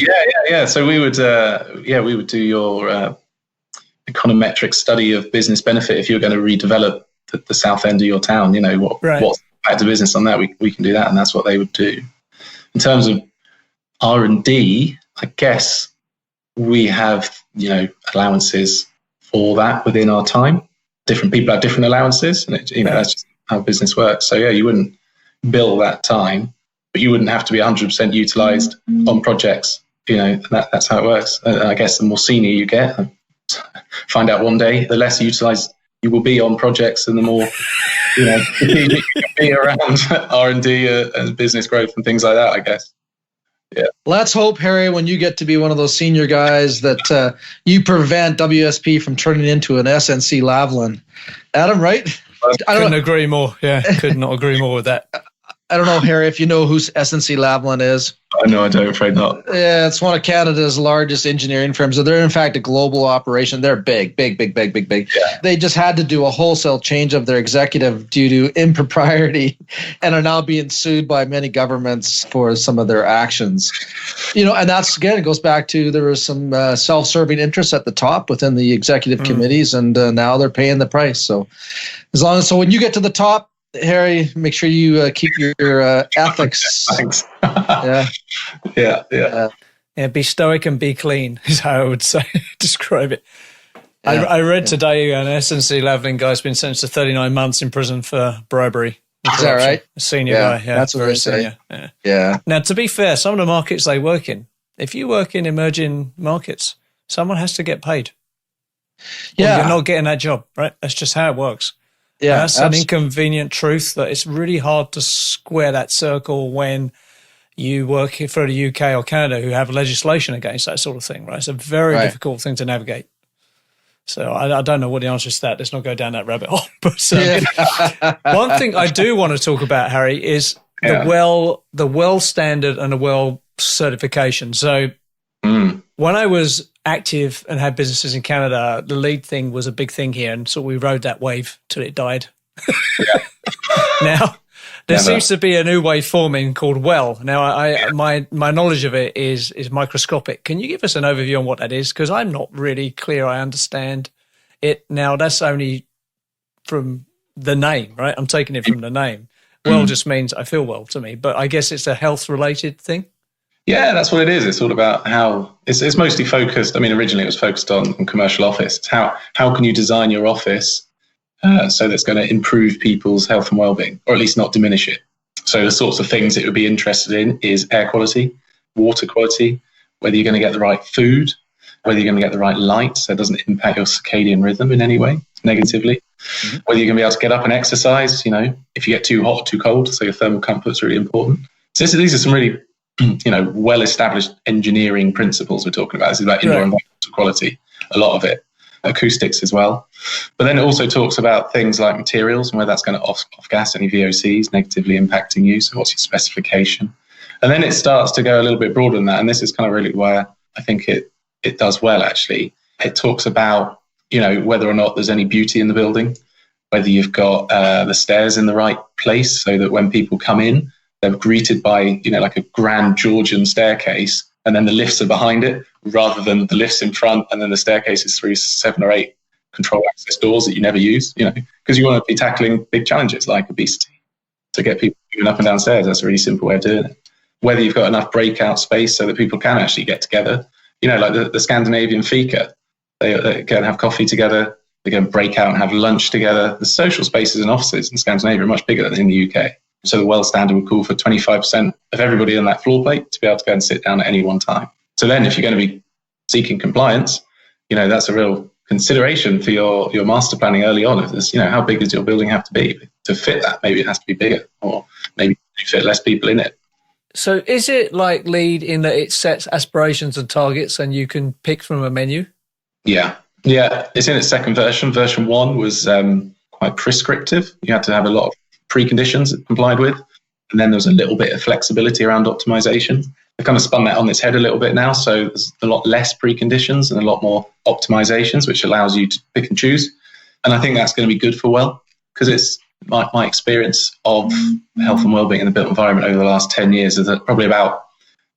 [SPEAKER 4] Yeah. So we would do your econometric study of business benefit if you're going to redevelop the south end of your town. What's the impact of business on that? We can do that, and that's what they would do. In terms of R&D, I guess we have allowances for that within our time. Different people have different allowances, and that's just how business works. So you wouldn't bill that time. But you wouldn't have to be 100% utilized on projects. That's how it works. I guess the more senior you get, find out one day, the less utilized you will be on projects, and the more strategic you can be around R&D and business growth and things like that, I guess. Yeah.
[SPEAKER 1] Let's hope, Harry, when you get to be one of those senior guys, that you prevent WSP from turning into an SNC Lavalin. Adam, right?
[SPEAKER 2] I couldn't agree more. Yeah, could not agree more with that.
[SPEAKER 1] I don't know, Harry, if you know who SNC-Lavalin is.
[SPEAKER 4] No, I don't, afraid not.
[SPEAKER 1] Yeah, it's one of Canada's largest engineering firms. So they're, in fact, a global operation. They're big. Yeah. They just had to do a wholesale change of their executive due to impropriety and are now being sued by many governments for some of their actions. And that's, again, it goes back to there was some self-serving interests at the top within the executive committees, and now they're paying the price. So when you get to the top, Harry, make sure you keep your ethics.
[SPEAKER 4] Thanks.
[SPEAKER 2] Yeah, be stoic and be clean is how I would say describe it. Yeah, I read today an SNC-Lavalin guy's been sentenced to 39 months in prison for bribery.
[SPEAKER 1] Is that right?
[SPEAKER 2] A senior guy, yeah.
[SPEAKER 1] That's what
[SPEAKER 2] very
[SPEAKER 1] they say.
[SPEAKER 2] Senior.
[SPEAKER 1] Yeah.
[SPEAKER 2] Now, to be fair, some of the markets they work in, if you work in emerging markets, someone has to get paid.
[SPEAKER 1] Yeah.
[SPEAKER 2] Or you're not getting that job, right? That's just how it works.
[SPEAKER 1] Yeah,
[SPEAKER 2] and that's an inconvenient truth that it's really hard to square that circle when you work here for the UK or Canada who have legislation against that sort of thing, right? It's a very difficult thing to navigate. So I don't know what the answer is to that. Let's not go down that rabbit hole. But one thing I do want to talk about, Harry, is the well standard and the well certification. So when I was active and had businesses in Canada, the LEED thing was a big thing here, and so we rode that wave till it died. Now there seems to be a new wave forming called WELL. Now my knowledge of it is microscopic. Can you give us an overview on what that is? Because I'm not really clear I understand it. Now that's only from the name, right? I'm taking it from the name. Well just means I feel well to me, but I guess it's a health related thing.
[SPEAKER 4] Yeah, that's what it is. It's all about how it's mostly focused. I mean, originally it was focused on commercial office. It's how can you design your office so that's going to improve people's health and well-being, or at least not diminish it. So the sorts of things it would be interested in is air quality, water quality, whether you're going to get the right food, whether you're going to get the right light so it doesn't impact your circadian rhythm in any way negatively, whether you're going to be able to get up and exercise, if you get too hot or too cold, so your thermal comfort's really important. So these are some really well-established engineering principles we're talking about. This is about indoor environmental quality, a lot of it, acoustics as well. But then it also talks about things like materials and where that's going to off-gas any VOCs negatively impacting you. So what's your specification? And then it starts to go a little bit broader than that. And this is kind of really where I think it does well, actually. It talks about, whether or not there's any beauty in the building, whether you've got the stairs in the right place so that when people come in, they're greeted by, like a grand Georgian staircase, and then the lifts are behind it, rather than the lifts in front, and then the staircase is through 7 or 8 control access doors that you never use, because you want to be tackling big challenges like obesity. To get people moving up and down stairs, that's a really simple way of doing it. Whether you've got enough breakout space so that people can actually get together, like the Scandinavian fika, they can have coffee together, they can break out and have lunch together. The social spaces and offices in Scandinavia are much bigger than in the UK. So the WELL standard would call for 25% of everybody on that floor plate to be able to go and sit down at any one time. So then if you're going to be seeking compliance, that's a real consideration for your master planning early on. If there's, how big does your building have to be to fit that? Maybe it has to be bigger, or maybe fit less people in it.
[SPEAKER 2] So is it like LEED in that it sets aspirations and targets and you can pick from a menu?
[SPEAKER 4] Yeah. It's in its second version. Version 1 was quite prescriptive. You had to have a lot of preconditions it complied with, and then there was a little bit of flexibility around optimization. They've kind of spun that on its head a little bit now, so there's a lot less preconditions and a lot more optimizations, which allows you to pick and choose. And I think that's going to be good for WELL, because it's my experience of health and well-being in the built environment over the last 10 years is that probably about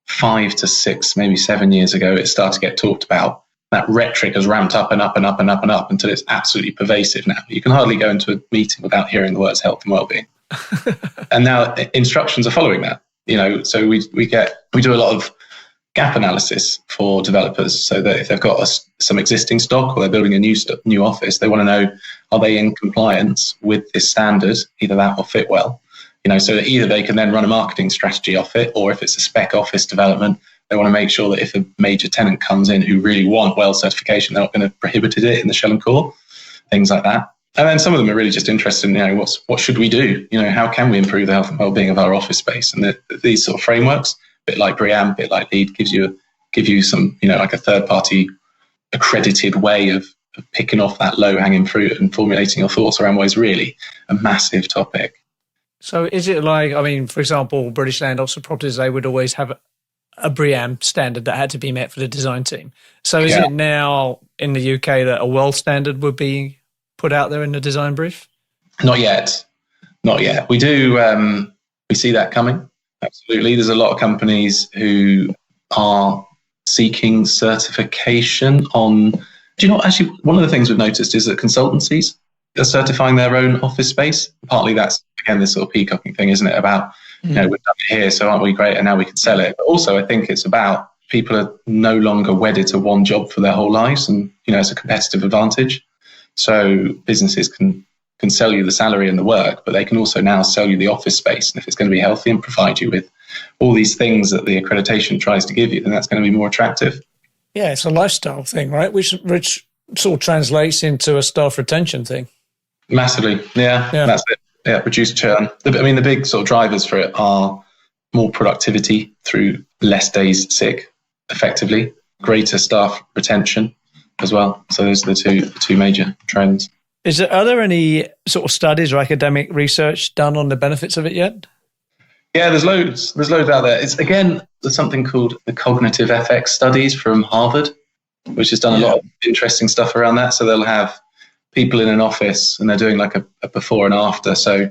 [SPEAKER 4] 5 to 6, maybe 7 years ago, it started to get talked about. That rhetoric has ramped up and up and up and up and up until it's absolutely pervasive now. You can hardly go into a meeting without hearing the words health and well-being. And now instructions are following that. So we do a lot of gap analysis for developers, so that if they've got some existing stock or they're building a new office, they want to know, are they in compliance with this standard, either that or fit well. So that either they can then run a marketing strategy off it, or if it's a spec office development, they want to make sure that if a major tenant comes in who really want WELL certification, they're not going to prohibit it in the shell and core, things like that. And then some of them are really just interested in, what should we do? How can we improve the health and well-being of our office space? And these sort of frameworks, a bit like BREEAM, a bit like LEED, give you some, like a third-party accredited way of picking off that low-hanging fruit and formulating your thoughts around what is really a massive topic.
[SPEAKER 2] So is it like, I mean, for example, British Land Officer Properties, they would always have a BREEAM standard that had to be met for the design team. So is it now in the UK that a WELL standard would be put out there in the design brief?
[SPEAKER 4] Not yet. We do, we see that coming. Absolutely. There's a lot of companies who are seeking certification on, actually, one of the things we've noticed is that consultancies are certifying their own office space. Partly that's, again, this sort of peacocking thing, isn't it? About, we've done it here, so aren't we great? And now we can sell it. But also, I think it's about people are no longer wedded to one job for their whole lives. And, it's a competitive advantage. So businesses can sell you the salary and the work, but they can also now sell you the office space. And if it's going to be healthy and provide you with all these things that the accreditation tries to give you, then that's going to be more attractive.
[SPEAKER 2] Yeah, it's a lifestyle thing, right? Which sort of translates into a staff retention thing. Massively,
[SPEAKER 4] yeah. That's it. Yeah, reduce churn. The big sort of drivers for it are more productivity through less days sick, effectively, greater staff retention as well. So those are the two major trends.
[SPEAKER 2] Are there any sort of studies or academic research done on the benefits of it yet?
[SPEAKER 4] Yeah, there's loads. There's loads out there. There's something called the Cognitive FX Studies from Harvard, which has done a lot of interesting stuff around that. So they'll have people in an office and they're doing like a before and after. So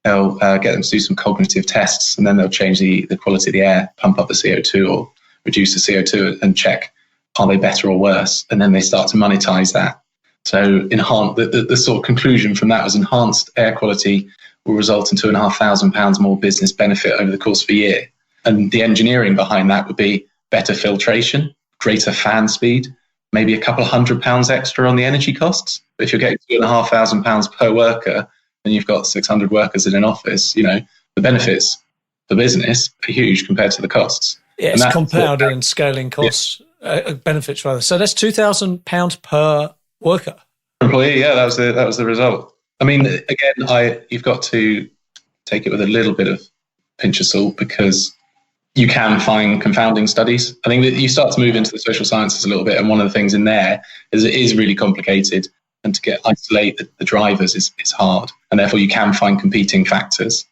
[SPEAKER 4] they'll get them to do some cognitive tests, and then they'll change the quality of the air, pump up the CO2 or reduce the CO2 and check, are they better or worse? And then they start to monetize that. So the sort of conclusion from that was enhanced air quality will result in £2,500 more business benefit over the course of a year. And the engineering behind that would be better filtration, greater fan speed, maybe a couple of £100 extra on the energy costs. But if you're getting £2,500 per worker and you've got 600 workers in an office, the benefits for business are huge compared to the costs.
[SPEAKER 2] Yeah, it's compounding and scaling costs, benefits rather. So that's £2,000 per worker.
[SPEAKER 4] Employee, yeah, that was the result. I mean, again, you've got to take it with a little bit of pinch of salt, because you can find confounding studies. I think that you start to move into the social sciences a little bit, and one of the things in there is it is really complicated, and to isolate the drivers is hard, and therefore you can find competing factors.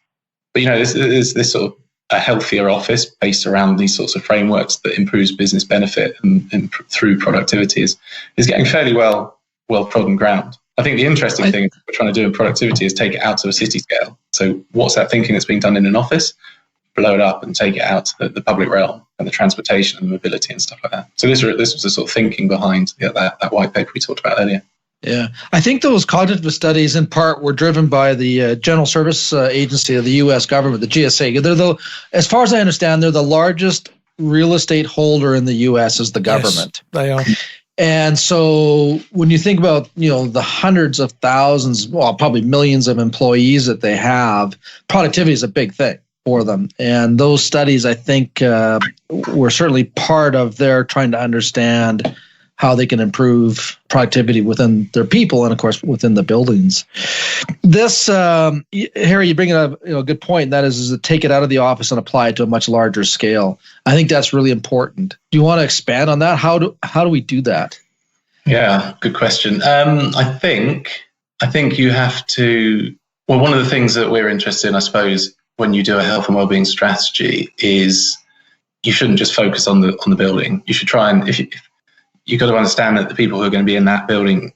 [SPEAKER 4] But this sort of a healthier office based around these sorts of frameworks that improves business benefit and through productivity is getting fairly well trodden ground. I think the interesting thing we're trying to do in productivity is take it out to a city scale. So what's that thinking that's being done in an office? Blow it up and take it out to the public realm and the transportation and the mobility and stuff like that. So this was the sort of thinking behind that white paper we talked about earlier.
[SPEAKER 1] Yeah, I think those cognitive studies in part were driven by the General Service Agency of the U.S. government, the GSA. As far as I understand, they're the largest real estate holder in the U.S. is the government.
[SPEAKER 2] Yes, they are.
[SPEAKER 1] And so when you think about, the hundreds of thousands, well, probably millions of employees that they have, productivity is a big thing for them. And those studies, I think, were certainly part of their trying to understand how they can improve productivity within their people and, of course, within the buildings. This, Harry, you bring up a good point, and that is to take it out of the office and apply it to a much larger scale. I think that's really important. Do you want to expand on that? How do we do that?
[SPEAKER 4] Yeah, good question. I think you have to. Well, one of the things that we're interested in, I suppose, when you do a health and wellbeing strategy, is you shouldn't just focus on the building. You should try and you've got to understand that the people who are going to be in that building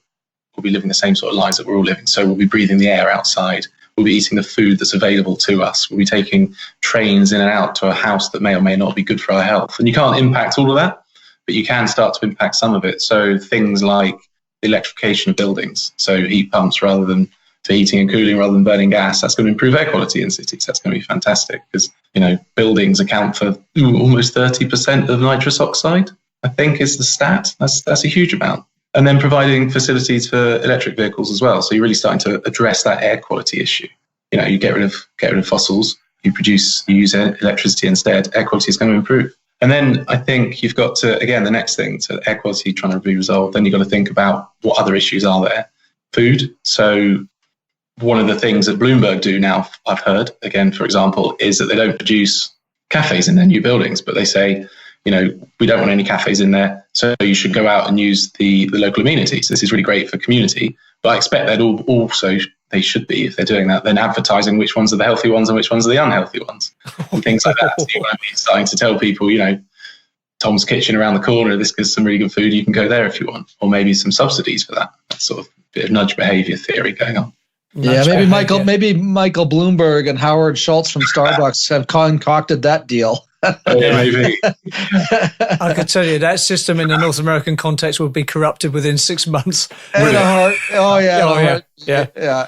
[SPEAKER 4] will be living the same sort of lives that we're all living. So we'll be breathing the air outside. We'll be eating the food that's available to us. We'll be taking trains in and out to a house that may or may not be good for our health. And you can't impact all of that, but you can start to impact some of it. So things like the electrification of buildings, so heat pumps for heating and cooling rather than burning gas, that's going to improve air quality in cities. That's going to be fantastic, because buildings account for almost 30% of nitrous oxide, I think is the stat. That's a huge amount. And then providing facilities for electric vehicles as well. So you're really starting to address that air quality issue. You get rid of fossils, you use electricity instead, air quality is going to improve. And then I think you've got to, again, the next thing, to air quality trying to be resolved, then you've got to think about what other issues are there. Food. So one of the things that Bloomberg do now, I've heard, again, for example, is that they don't produce cafes in their new buildings, but they say, we don't want any cafes in there, so you should go out and use the local amenities. This is really great for community. But I expect that also they should be, if they're doing that, then advertising which ones are the healthy ones and which ones are the unhealthy ones, and things like that. So you might be starting to tell people, Tom's Kitchen around the corner, this gives some really good food, you can go there if you want, or maybe some subsidies for that. That's sort of a bit of nudge behavior theory going on.
[SPEAKER 1] Yeah, maybe Michael Bloomberg and Howard Schultz from Starbucks have concocted that deal.
[SPEAKER 4] Maybe.
[SPEAKER 2] I could tell you that system in the North American context would be corrupted within 6 months.
[SPEAKER 1] In a heartbeat. Yeah.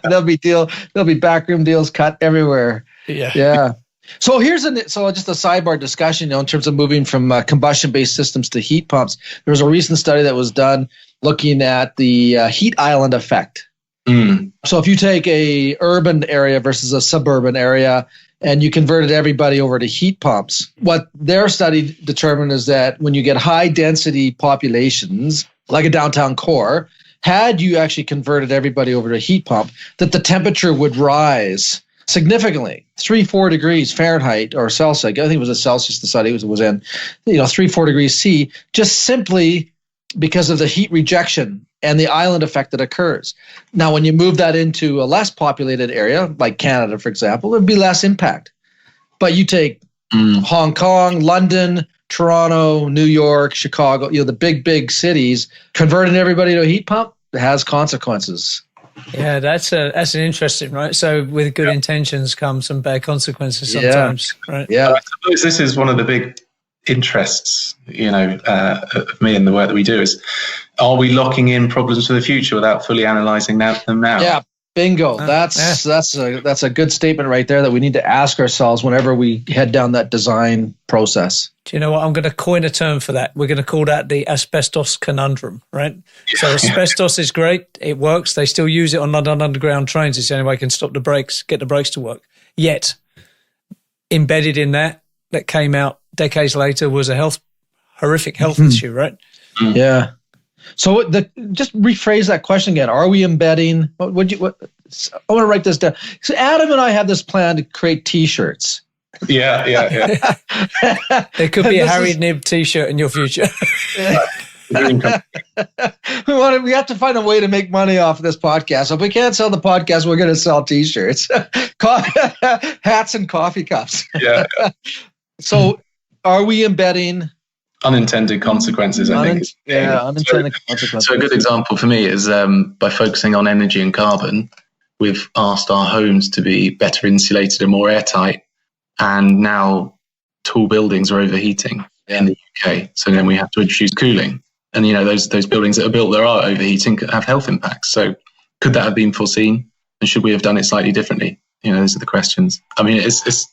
[SPEAKER 1] There'll be backroom deals cut everywhere. Yeah. So just a sidebar discussion, in terms of moving from combustion-based systems to heat pumps. There was a recent study that was done looking at the heat island effect. So if you take a urban area versus a suburban area, and you converted everybody over to heat pumps, what their study determined is that when you get high density populations, like a downtown core, had you actually converted everybody over to a heat pump, that the temperature would rise significantly, 3-4 degrees Fahrenheit or Celsius. I think it was a Celsius the study was in, 3-4 degrees C, just simply because of the heat rejection and the island effect that occurs. Now, when you move that into a less populated area, like Canada, for example, there'd be less impact. But you take Hong Kong, London, Toronto, New York, Chicago, the big cities, converting everybody to a heat pump, it has consequences.
[SPEAKER 2] Yeah, that's an interesting, right? So with good intentions come some bad consequences sometimes, right?
[SPEAKER 1] Yeah.
[SPEAKER 4] I suppose this is one of the big interests, of me and the work that we do is, are we locking in problems for the future without fully analysing them now?
[SPEAKER 1] Yeah, bingo. That's a good statement right there that we need to ask ourselves whenever we head down that design process.
[SPEAKER 2] Do you know what? I'm going to coin a term for that. We're going to call that the asbestos conundrum, right? So asbestos is great. It works. They still use it on London Underground trains. It's the only way I can stop the brakes, get the brakes to work. Yet, embedded in that came out decades later was a horrific health issue, right?
[SPEAKER 1] Yeah. So just rephrase that question again. Are we embedding? I want to write this down. So Adam and I have this plan to create T-shirts.
[SPEAKER 4] Yeah.
[SPEAKER 2] There could be a Harry Knibb T-shirt in your future.
[SPEAKER 1] We have to find a way to make money off of this podcast. So if we can't sell the podcast, we're going to sell T-shirts, hats, and coffee cups.
[SPEAKER 4] Yeah.
[SPEAKER 1] So, are we embedding
[SPEAKER 4] unintended consequences? I think.
[SPEAKER 1] Unintended consequences.
[SPEAKER 5] So a good example for me is by focusing on energy and carbon, we've asked our homes to be better insulated and more airtight, and now tall buildings are overheating in the UK. So then we have to introduce cooling, and those buildings that are built that are overheating could have health impacts. So could that have been foreseen, and should we have done it slightly differently? Those are the questions. I mean, it's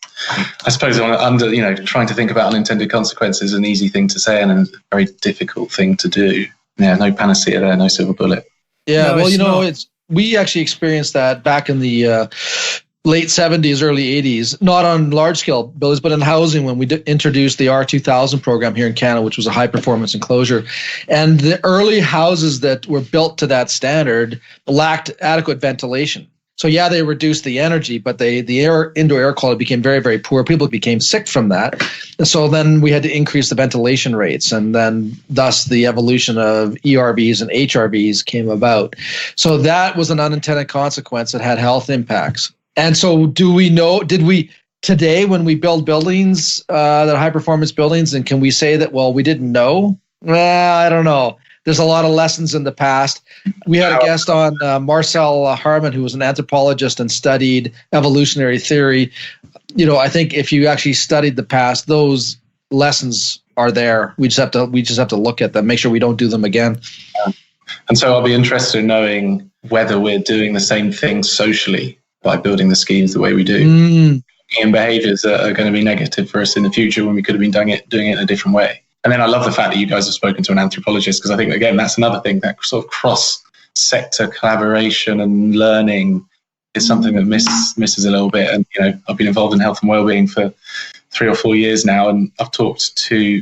[SPEAKER 4] I suppose trying to think about unintended consequences is an easy thing to say and a very difficult thing to do. Yeah, no panacea there, no silver bullet.
[SPEAKER 1] Yeah, we actually experienced that back in the late 70s, early 80s, not on large scale buildings, but in housing when we introduced the R2000 program here in Canada, which was a high performance enclosure. And the early houses that were built to that standard lacked adequate ventilation. So they reduced the energy, but the indoor air quality became very, very poor. People became sick from that. And so then we had to increase the ventilation rates, and then thus the evolution of ERVs and HRVs came about. So that was an unintended consequence that had health impacts. And so did we today when we build buildings, that high performance buildings, and can we say that, we didn't know? Well, I don't know. There's a lot of lessons in the past. We had a guest on, Marcel Harman, who was an anthropologist and studied evolutionary theory. I think if you actually studied the past, those lessons are there. We just have to look at them, make sure we don't do them again.
[SPEAKER 4] And so I'll be interested in knowing whether we're doing the same thing socially by building the schemes the way we do. And behaviors that are going to be negative for us in the future when we could have been doing it in a different way. And then I love the fact that you guys have spoken to an anthropologist, because I think, again, that's another thing, that sort of cross-sector collaboration and learning is something that misses a little bit. And, I've been involved in health and wellbeing for 3 or 4 years now, and I've talked to,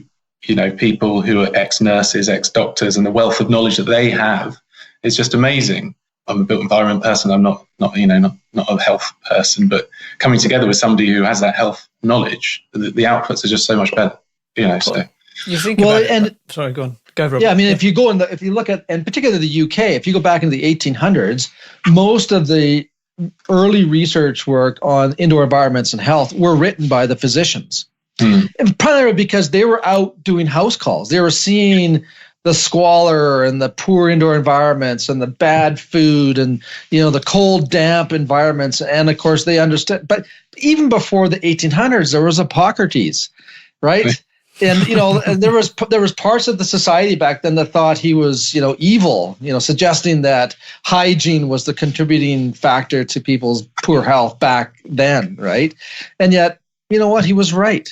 [SPEAKER 4] people who are ex-nurses, ex-doctors, and the wealth of knowledge that they have is just amazing. I'm a built environment person. I'm not a health person, but coming together with somebody who has that health knowledge, the outputs are just so much better, So.
[SPEAKER 2] You think about it. Sorry, go on. Go, Robert.
[SPEAKER 1] Yeah, I mean, if you look at, and particularly the UK, if you go back into the 1800s, most of the early research work on indoor environments and health were written by the physicians. And primarily because they were out doing house calls. They were seeing the squalor and the poor indoor environments and the bad food and, the cold, damp environments. And of course they understood. But even before the 1800s, there was Hippocrates, right? And, and there was parts of the society back then that thought he was, evil, suggesting that hygiene was the contributing factor to people's poor health back then, right? And yet, you know what? He was right.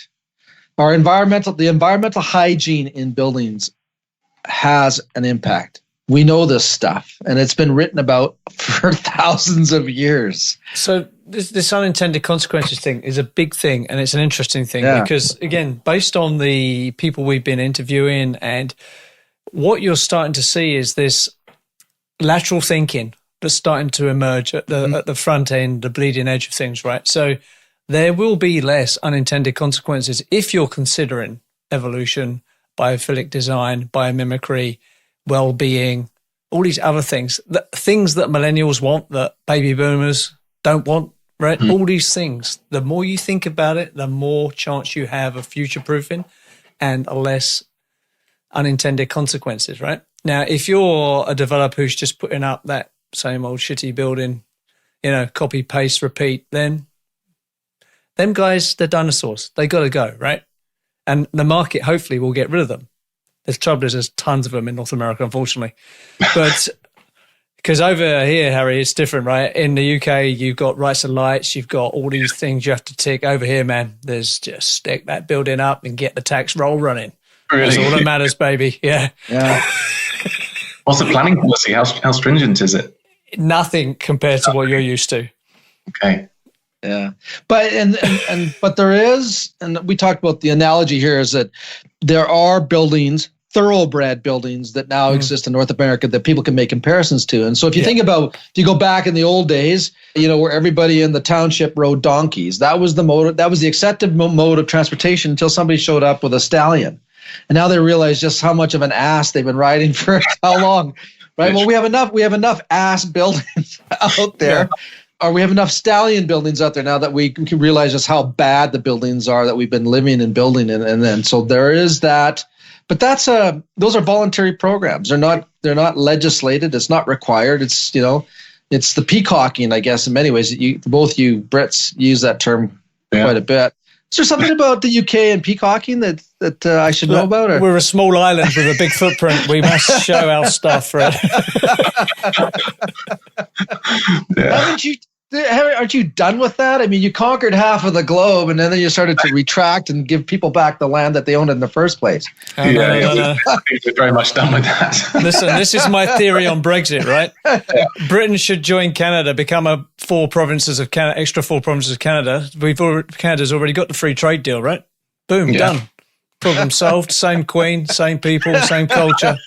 [SPEAKER 1] The environmental hygiene in buildings has an impact. We know this stuff, and it's been written about for thousands of years.
[SPEAKER 2] So this unintended consequences thing is a big thing, and it's an interesting thing because, again, based on the people we've been interviewing, and what you're starting to see is this lateral thinking that's starting to emerge at the front end, the bleeding edge of things, right? So there will be less unintended consequences if you're considering evolution, biophilic design, biomimicry, well-being, all these other things that millennials want that baby boomers don't want, right? All these things. The more you think about it, the more chance you have of future-proofing and less unintended consequences, right? Now, if you're a developer who's just putting up that same old shitty building, copy, paste, repeat, then them guys, they're dinosaurs. They got to go, right? And the market hopefully will get rid of them. The trouble is there's tons of them in North America, unfortunately. But because over here, Harry, it's different, right? In the UK, you've got rights and lights. You've got all these things you have to tick. Over here, man, there's just stick that building up and get the tax roll running. Really? That's all that matters, baby. Yeah.
[SPEAKER 5] What's the planning policy? How stringent is it?
[SPEAKER 2] Nothing compared to what you're used to.
[SPEAKER 5] Okay.
[SPEAKER 1] Yeah, but but there is, and we talked about the analogy here is that there are buildings, thoroughbred buildings that now exist in North America that people can make comparisons to. And so if you think about, if you go back in the old days, where everybody in the township rode donkeys, that was the accepted mode of transportation until somebody showed up with a stallion. And now they realize just how much of an ass they've been riding for how long, right? Well, we have enough ass buildings out there. Or we have enough stallion buildings out there now that we can realize just how bad the buildings are that we've been living and building in. And then, so there is that, but those are voluntary programs. They're not legislated. It's not required. It's, it's the peacocking, I guess, in many ways. Both you Brits use that term quite a bit. Is there something about the UK and peacocking that I should know about? Or?
[SPEAKER 2] We're a small island with a big footprint. We must show our stuff, right?
[SPEAKER 1] Aren't you done with that? I mean, you conquered half of the globe, and then you started to retract and give people back the land that they owned in the first place.
[SPEAKER 5] No. We're very much done with that.
[SPEAKER 2] Listen, this is my theory on Brexit, right? Britain should join Canada, become extra 4 provinces of Canada. Canada's already got the free trade deal, right? Boom, done. Problem solved. Same queen, same people, same culture.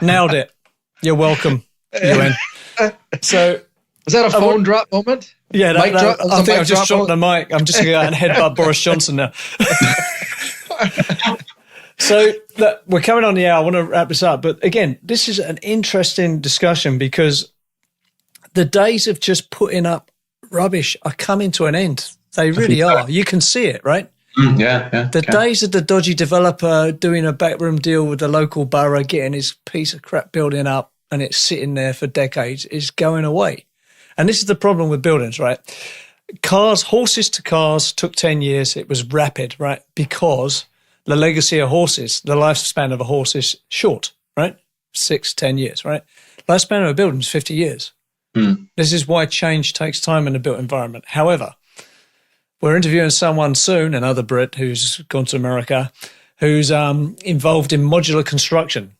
[SPEAKER 2] Nailed it. You're welcome, UN. So.
[SPEAKER 1] Is that a phone drop moment?
[SPEAKER 2] Yeah, I think I've just dropped the mic. I'm just going to go out and headbutt Boris Johnson now. So look, we're coming on the hour. I want to wrap this up. But again, this is an interesting discussion because the days of just putting up rubbish are coming to an end. They really are. You can see it, right? The days of the dodgy developer doing a backroom deal with the local borough, getting his piece of crap building up and it's sitting there for decades is going away. And this is the problem with buildings, right? Horses to cars took 10 years. It was rapid, right? Because the legacy of horses, the lifespan of a horse is short, right? 6-10 years, right? Lifespan of a building is 50 years. This is why change takes time in the built environment. However, we're interviewing someone soon, another Brit who's gone to America, who's involved in modular construction.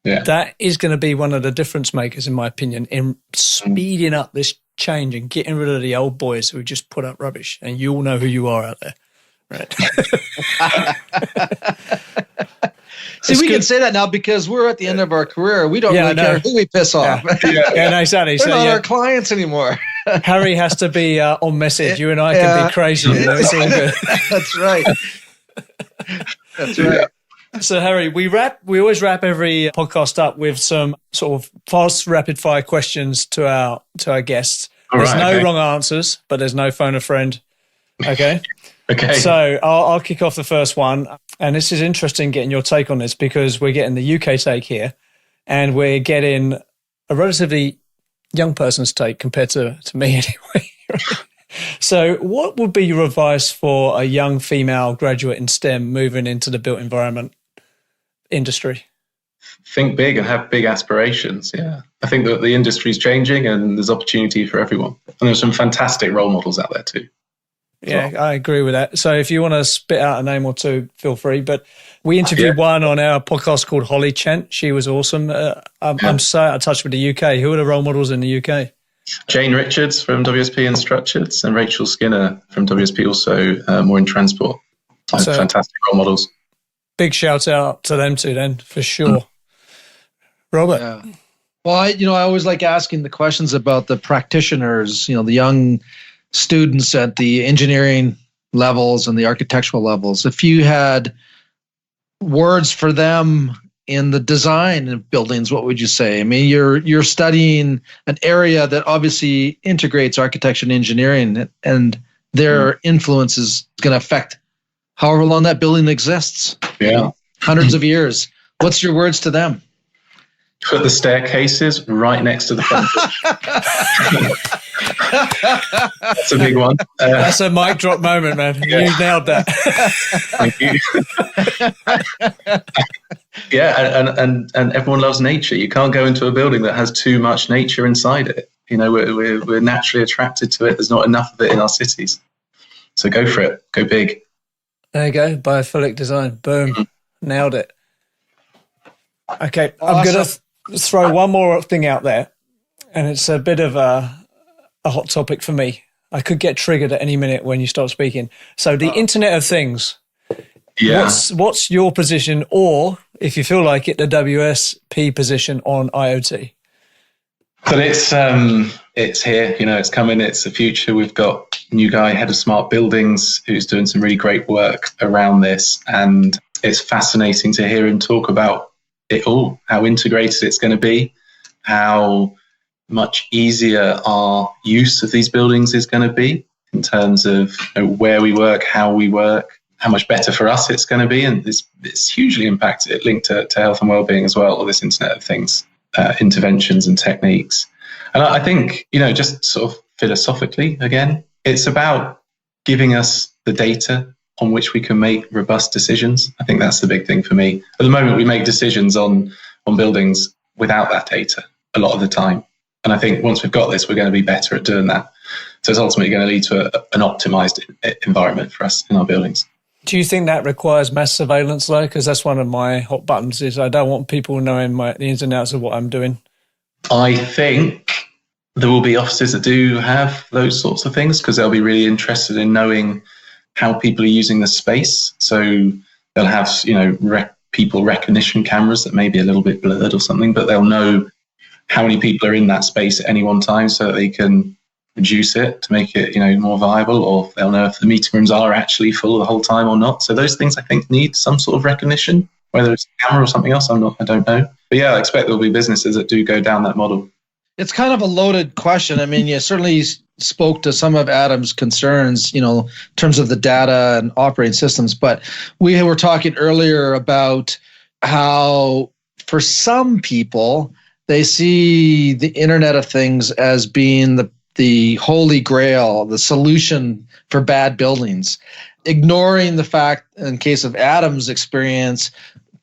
[SPEAKER 2] Yeah. That is going to be one of the difference makers, in my opinion, in speeding up this change and getting rid of the old boys who just put up rubbish. And you all know who you are out there, right?
[SPEAKER 1] See, we can say that now because we're at the end of our career. We don't really care who we piss off.
[SPEAKER 2] No, exactly.
[SPEAKER 1] They're not our clients anymore.
[SPEAKER 2] Harry has to be on message. You and I can be crazy. It's all good.
[SPEAKER 1] That's right. That's right.
[SPEAKER 2] So Harry, we always wrap every podcast up with some sort of fast, rapid fire questions to our guests. There's no wrong answers, but there's no phone a friend. Okay.
[SPEAKER 5] Okay.
[SPEAKER 2] So I'll kick off the first one. And this is interesting getting your take on this because we're getting the UK take here and we're getting a relatively young person's take compared to me anyway. So what would be your advice for a young female graduate in STEM moving into the built environment industry?
[SPEAKER 5] Think big and have big aspirations. Yeah. I think that the industry is changing and there's opportunity for everyone. And there's some fantastic role models out there too.
[SPEAKER 2] Yeah, I agree with that. So if you want to spit out a name or two, feel free. But we interviewed one on our podcast called Holly Chent. She was awesome. I'm so out of touch with the UK. Who are the role models in the UK?
[SPEAKER 5] Jane Richards from WSP and Structures and Rachel Skinner from WSP, also more in transport. So fantastic role models.
[SPEAKER 2] Big shout out to them too then, for sure. Robert?
[SPEAKER 1] Yeah. Well, I always like asking the questions about the practitioners, the young students at the engineering levels and the architectural levels. If you had words for them in the design of buildings, what would you say? I mean, you're studying an area that obviously integrates architecture and engineering, and their influence is going to affect however long that building exists.
[SPEAKER 5] Yeah.
[SPEAKER 1] Hundreds of years. What's your words to them?
[SPEAKER 5] Put the staircases right next to the front door. That's a big one.
[SPEAKER 2] That's a mic drop moment, man. Yeah. You nailed that.
[SPEAKER 5] Thank you. Yeah, and everyone loves nature. You can't go into a building that has too much nature inside it. We're naturally attracted to it. There's not enough of it in our cities. So go for it. Go big.
[SPEAKER 2] There you go. Biophilic design. Boom. Mm-hmm. Nailed it. Okay, I'm going to throw one more thing out there, and it's a bit of a hot topic for me. I could get triggered at any minute when you start speaking. So the Internet of Things.
[SPEAKER 5] Yeah.
[SPEAKER 2] What's your position, or if you feel like it, the WSP position on IoT?
[SPEAKER 5] But it's here. It's coming. It's the future. We've got a new guy, head of smart buildings, who's doing some really great work around this, and it's fascinating to hear him talk about it all, how integrated it's going to be, how much easier our use of these buildings is going to be in terms of where we work, how we work, how much better for us it's going to be. And it's hugely impacted, linked to health and wellbeing as well, all this Internet of Things, interventions and techniques. And I think, just sort of philosophically, again, it's about giving us the data on which we can make robust decisions. I think that's the big thing for me. At the moment, we make decisions on buildings without that data a lot of the time. And I think once we've got this, we're going to be better at doing that. So it's ultimately going to lead to an optimized environment for us in our buildings.
[SPEAKER 2] Do you think that requires mass surveillance, though? Because that's one of my hot buttons is I don't want people knowing the ins and outs of what I'm doing. I
[SPEAKER 5] think there will be offices that do have those sorts of things because they'll be really interested in knowing how people are using the space. So they'll have, people recognition cameras that may be a little bit blurred or something, but they'll know how many people are in that space at any one time so that they can reduce it to make it, more viable, or they'll know if the meeting rooms are actually full the whole time or not. So those things I think need some sort of recognition, whether it's a camera or something else, I don't know. But yeah, I expect there'll be businesses that do go down that model.
[SPEAKER 1] It's kind of a loaded question. I mean, you certainly spoke to some of Adam's concerns, in terms of the data and operating systems. But we were talking earlier about how for some people, they see the Internet of Things as being the holy grail, the solution for bad buildings, ignoring the fact, in case of Adam's experience,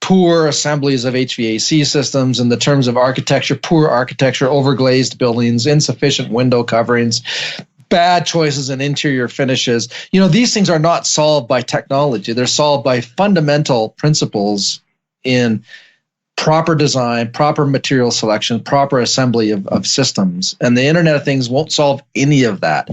[SPEAKER 1] poor assemblies of HVAC systems in the terms of architecture, poor architecture, overglazed buildings, insufficient window coverings, bad choices in interior finishes. These things are not solved by technology. They're solved by fundamental principles in proper design, proper material selection, proper assembly of systems. And the Internet of Things won't solve any of that.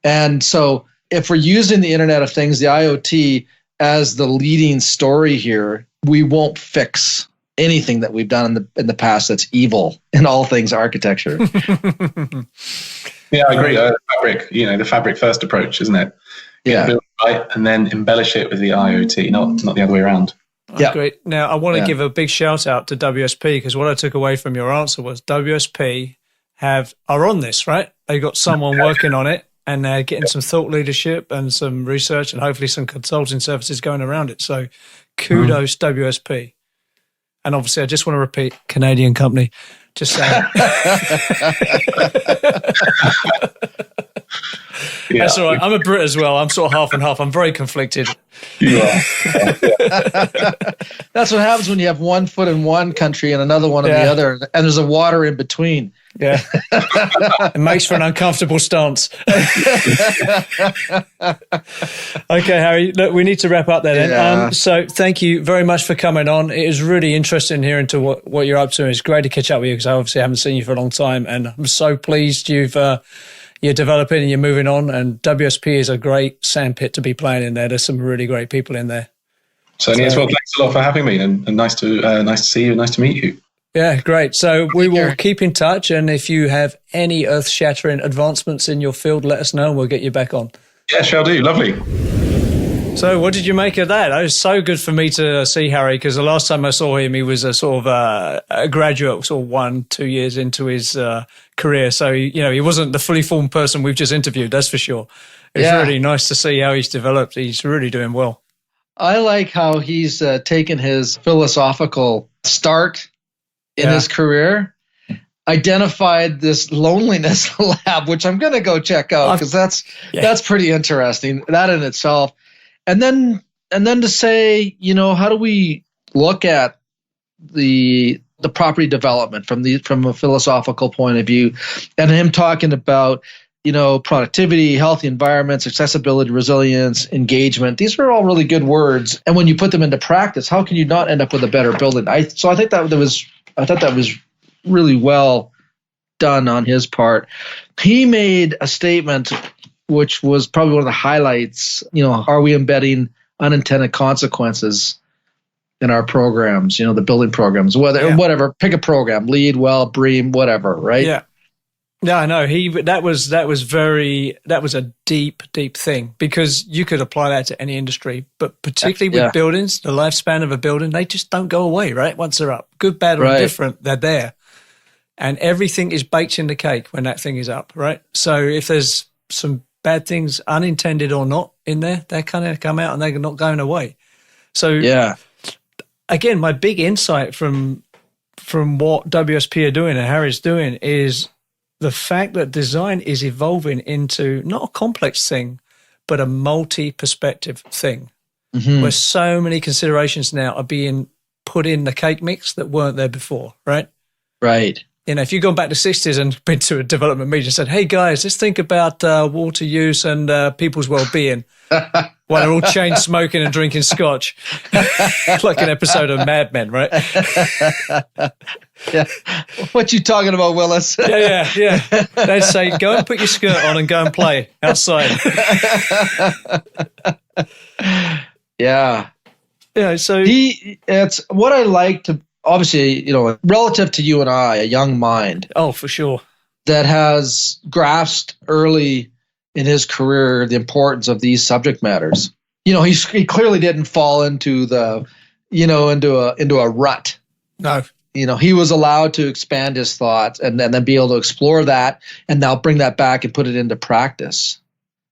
[SPEAKER 1] And so if we're using the Internet of Things, the IoT, as the leading story here, we won't fix anything that we've done in the past that's evil in all things architecture.
[SPEAKER 5] Yeah, I agree. Fabric, the fabric first approach, isn't it?
[SPEAKER 1] Yeah.
[SPEAKER 5] Build it right and then embellish it with the IoT, not the other way around.
[SPEAKER 1] Yeah.
[SPEAKER 2] Great. Now, I want to give a big shout out to WSP, because what I took away from your answer was WSP are on this, right? They've got someone working on it, and they're getting some thought leadership and some research and hopefully some consulting services going around it. So kudos, WSP. And obviously, I just want to repeat, Canadian company. Just saying.
[SPEAKER 4] Yeah.
[SPEAKER 2] That's all right. I'm a Brit as well. I'm sort of half and half. I'm very conflicted.
[SPEAKER 4] Yeah.
[SPEAKER 1] That's what happens when you have one foot in one country and another one in the other, and there's a water in between.
[SPEAKER 2] Yeah. It makes for an uncomfortable stance. Okay, Harry, look, we need to wrap up there then.
[SPEAKER 1] Yeah.
[SPEAKER 2] So thank you very much for coming on. It is really interesting hearing to what you're up to. It's great to catch up with you, because I obviously haven't seen you for a long time, and I'm so pleased you're developing and you're moving on, and WSP is a great sandpit to be playing in there. There's some really great people in there.
[SPEAKER 4] Certainly as well. Thanks a lot for having me, and nice to see you. Nice to meet you.
[SPEAKER 2] Yeah, great. So we will keep in touch, and if you have any earth-shattering advancements in your field, let us know and we'll get you back on.
[SPEAKER 4] Yeah, shall do. Lovely.
[SPEAKER 2] So what did you make of that? It was so good for me to see Harry, because the last time I saw him, he was a sort of a graduate, sort of 1-2 years into his career. So, he wasn't the fully formed person we've just interviewed, that's for sure. It's really nice to see how he's developed. He's really doing well.
[SPEAKER 1] I like how he's taken his philosophical start in his career, identified this loneliness lab, which I'm going to go check out, because that's pretty interesting, that in itself. And then to say, how do we look at the property development from a philosophical point of view, and him talking about, productivity, healthy environments, accessibility, resilience, engagement. These are all really good words. And when you put them into practice, how can you not end up with a better building? I thought that was really well done on his part. He made a statement which was probably one of the highlights. Are we embedding unintended consequences in our programs, the building programs, whatever, pick a program, LEED, well, BREEAM, whatever, right?
[SPEAKER 2] Yeah. Yeah, I know. That was a deep thing, because you could apply that to any industry, but particularly with buildings, the lifespan of a building, they just don't go away, right? Once they're up, good, bad, or indifferent, they're there. And everything is baked in the cake when that thing is up, right? So if there's some bad things, unintended or not, in there, they're kind of come out and they're not going away. So again, my big insight from what WSP are doing and Harry's doing is the fact that design is evolving into not a complex thing, but a multi-perspective thing, where so many considerations now are being put in the cake mix that weren't there before, right?
[SPEAKER 1] Right.
[SPEAKER 2] If you've gone back to the 60s and been to a development meeting and said, hey guys, let's think about water use and people's well-being while they're all chain smoking and drinking scotch, like an episode of Mad Men, right?
[SPEAKER 1] Yeah. What you talking about, Willis?
[SPEAKER 2] Yeah. They'd say, go and put your skirt on and go and play outside.
[SPEAKER 1] Yeah.
[SPEAKER 2] Yeah, so
[SPEAKER 1] it's what I like to, obviously, relative to you and I, a young mind.
[SPEAKER 2] Oh, for sure. That
[SPEAKER 1] has grasped early in his career the importance of these subject matters. He clearly didn't fall into into a rut.
[SPEAKER 2] No.
[SPEAKER 1] He was allowed to expand his thoughts and then be able to explore that and now bring that back and put it into practice.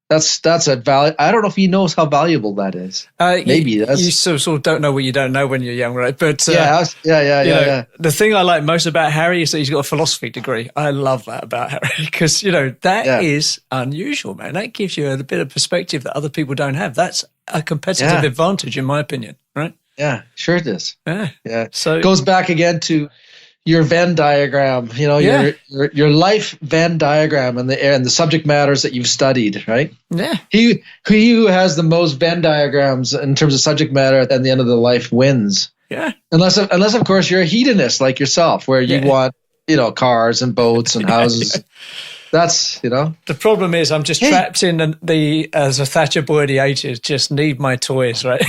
[SPEAKER 1] That's a value. I don't know if he knows how valuable that is. Maybe
[SPEAKER 2] you sort of don't know what you don't know when you're young, right? But
[SPEAKER 1] yeah.
[SPEAKER 2] The thing I like most about Harry is that he's got a philosophy degree. I love that about Harry, because that is unusual, man. That gives you a bit of perspective that other people don't have. That's a competitive advantage, in my opinion, right?
[SPEAKER 1] Yeah, sure it is.
[SPEAKER 2] Yeah. So
[SPEAKER 1] it goes back again to your Venn diagram, your life Venn diagram and the subject matters that you've studied, right?
[SPEAKER 2] Yeah.
[SPEAKER 1] He who has the most Venn diagrams in terms of subject matter at the end of the life wins.
[SPEAKER 2] Yeah.
[SPEAKER 1] Unless of course you're a hedonist like yourself, where you want, cars and boats and houses. That's,
[SPEAKER 2] The problem is I'm just trapped in the as a Thatcher boy of the 80s, just need my toys, right?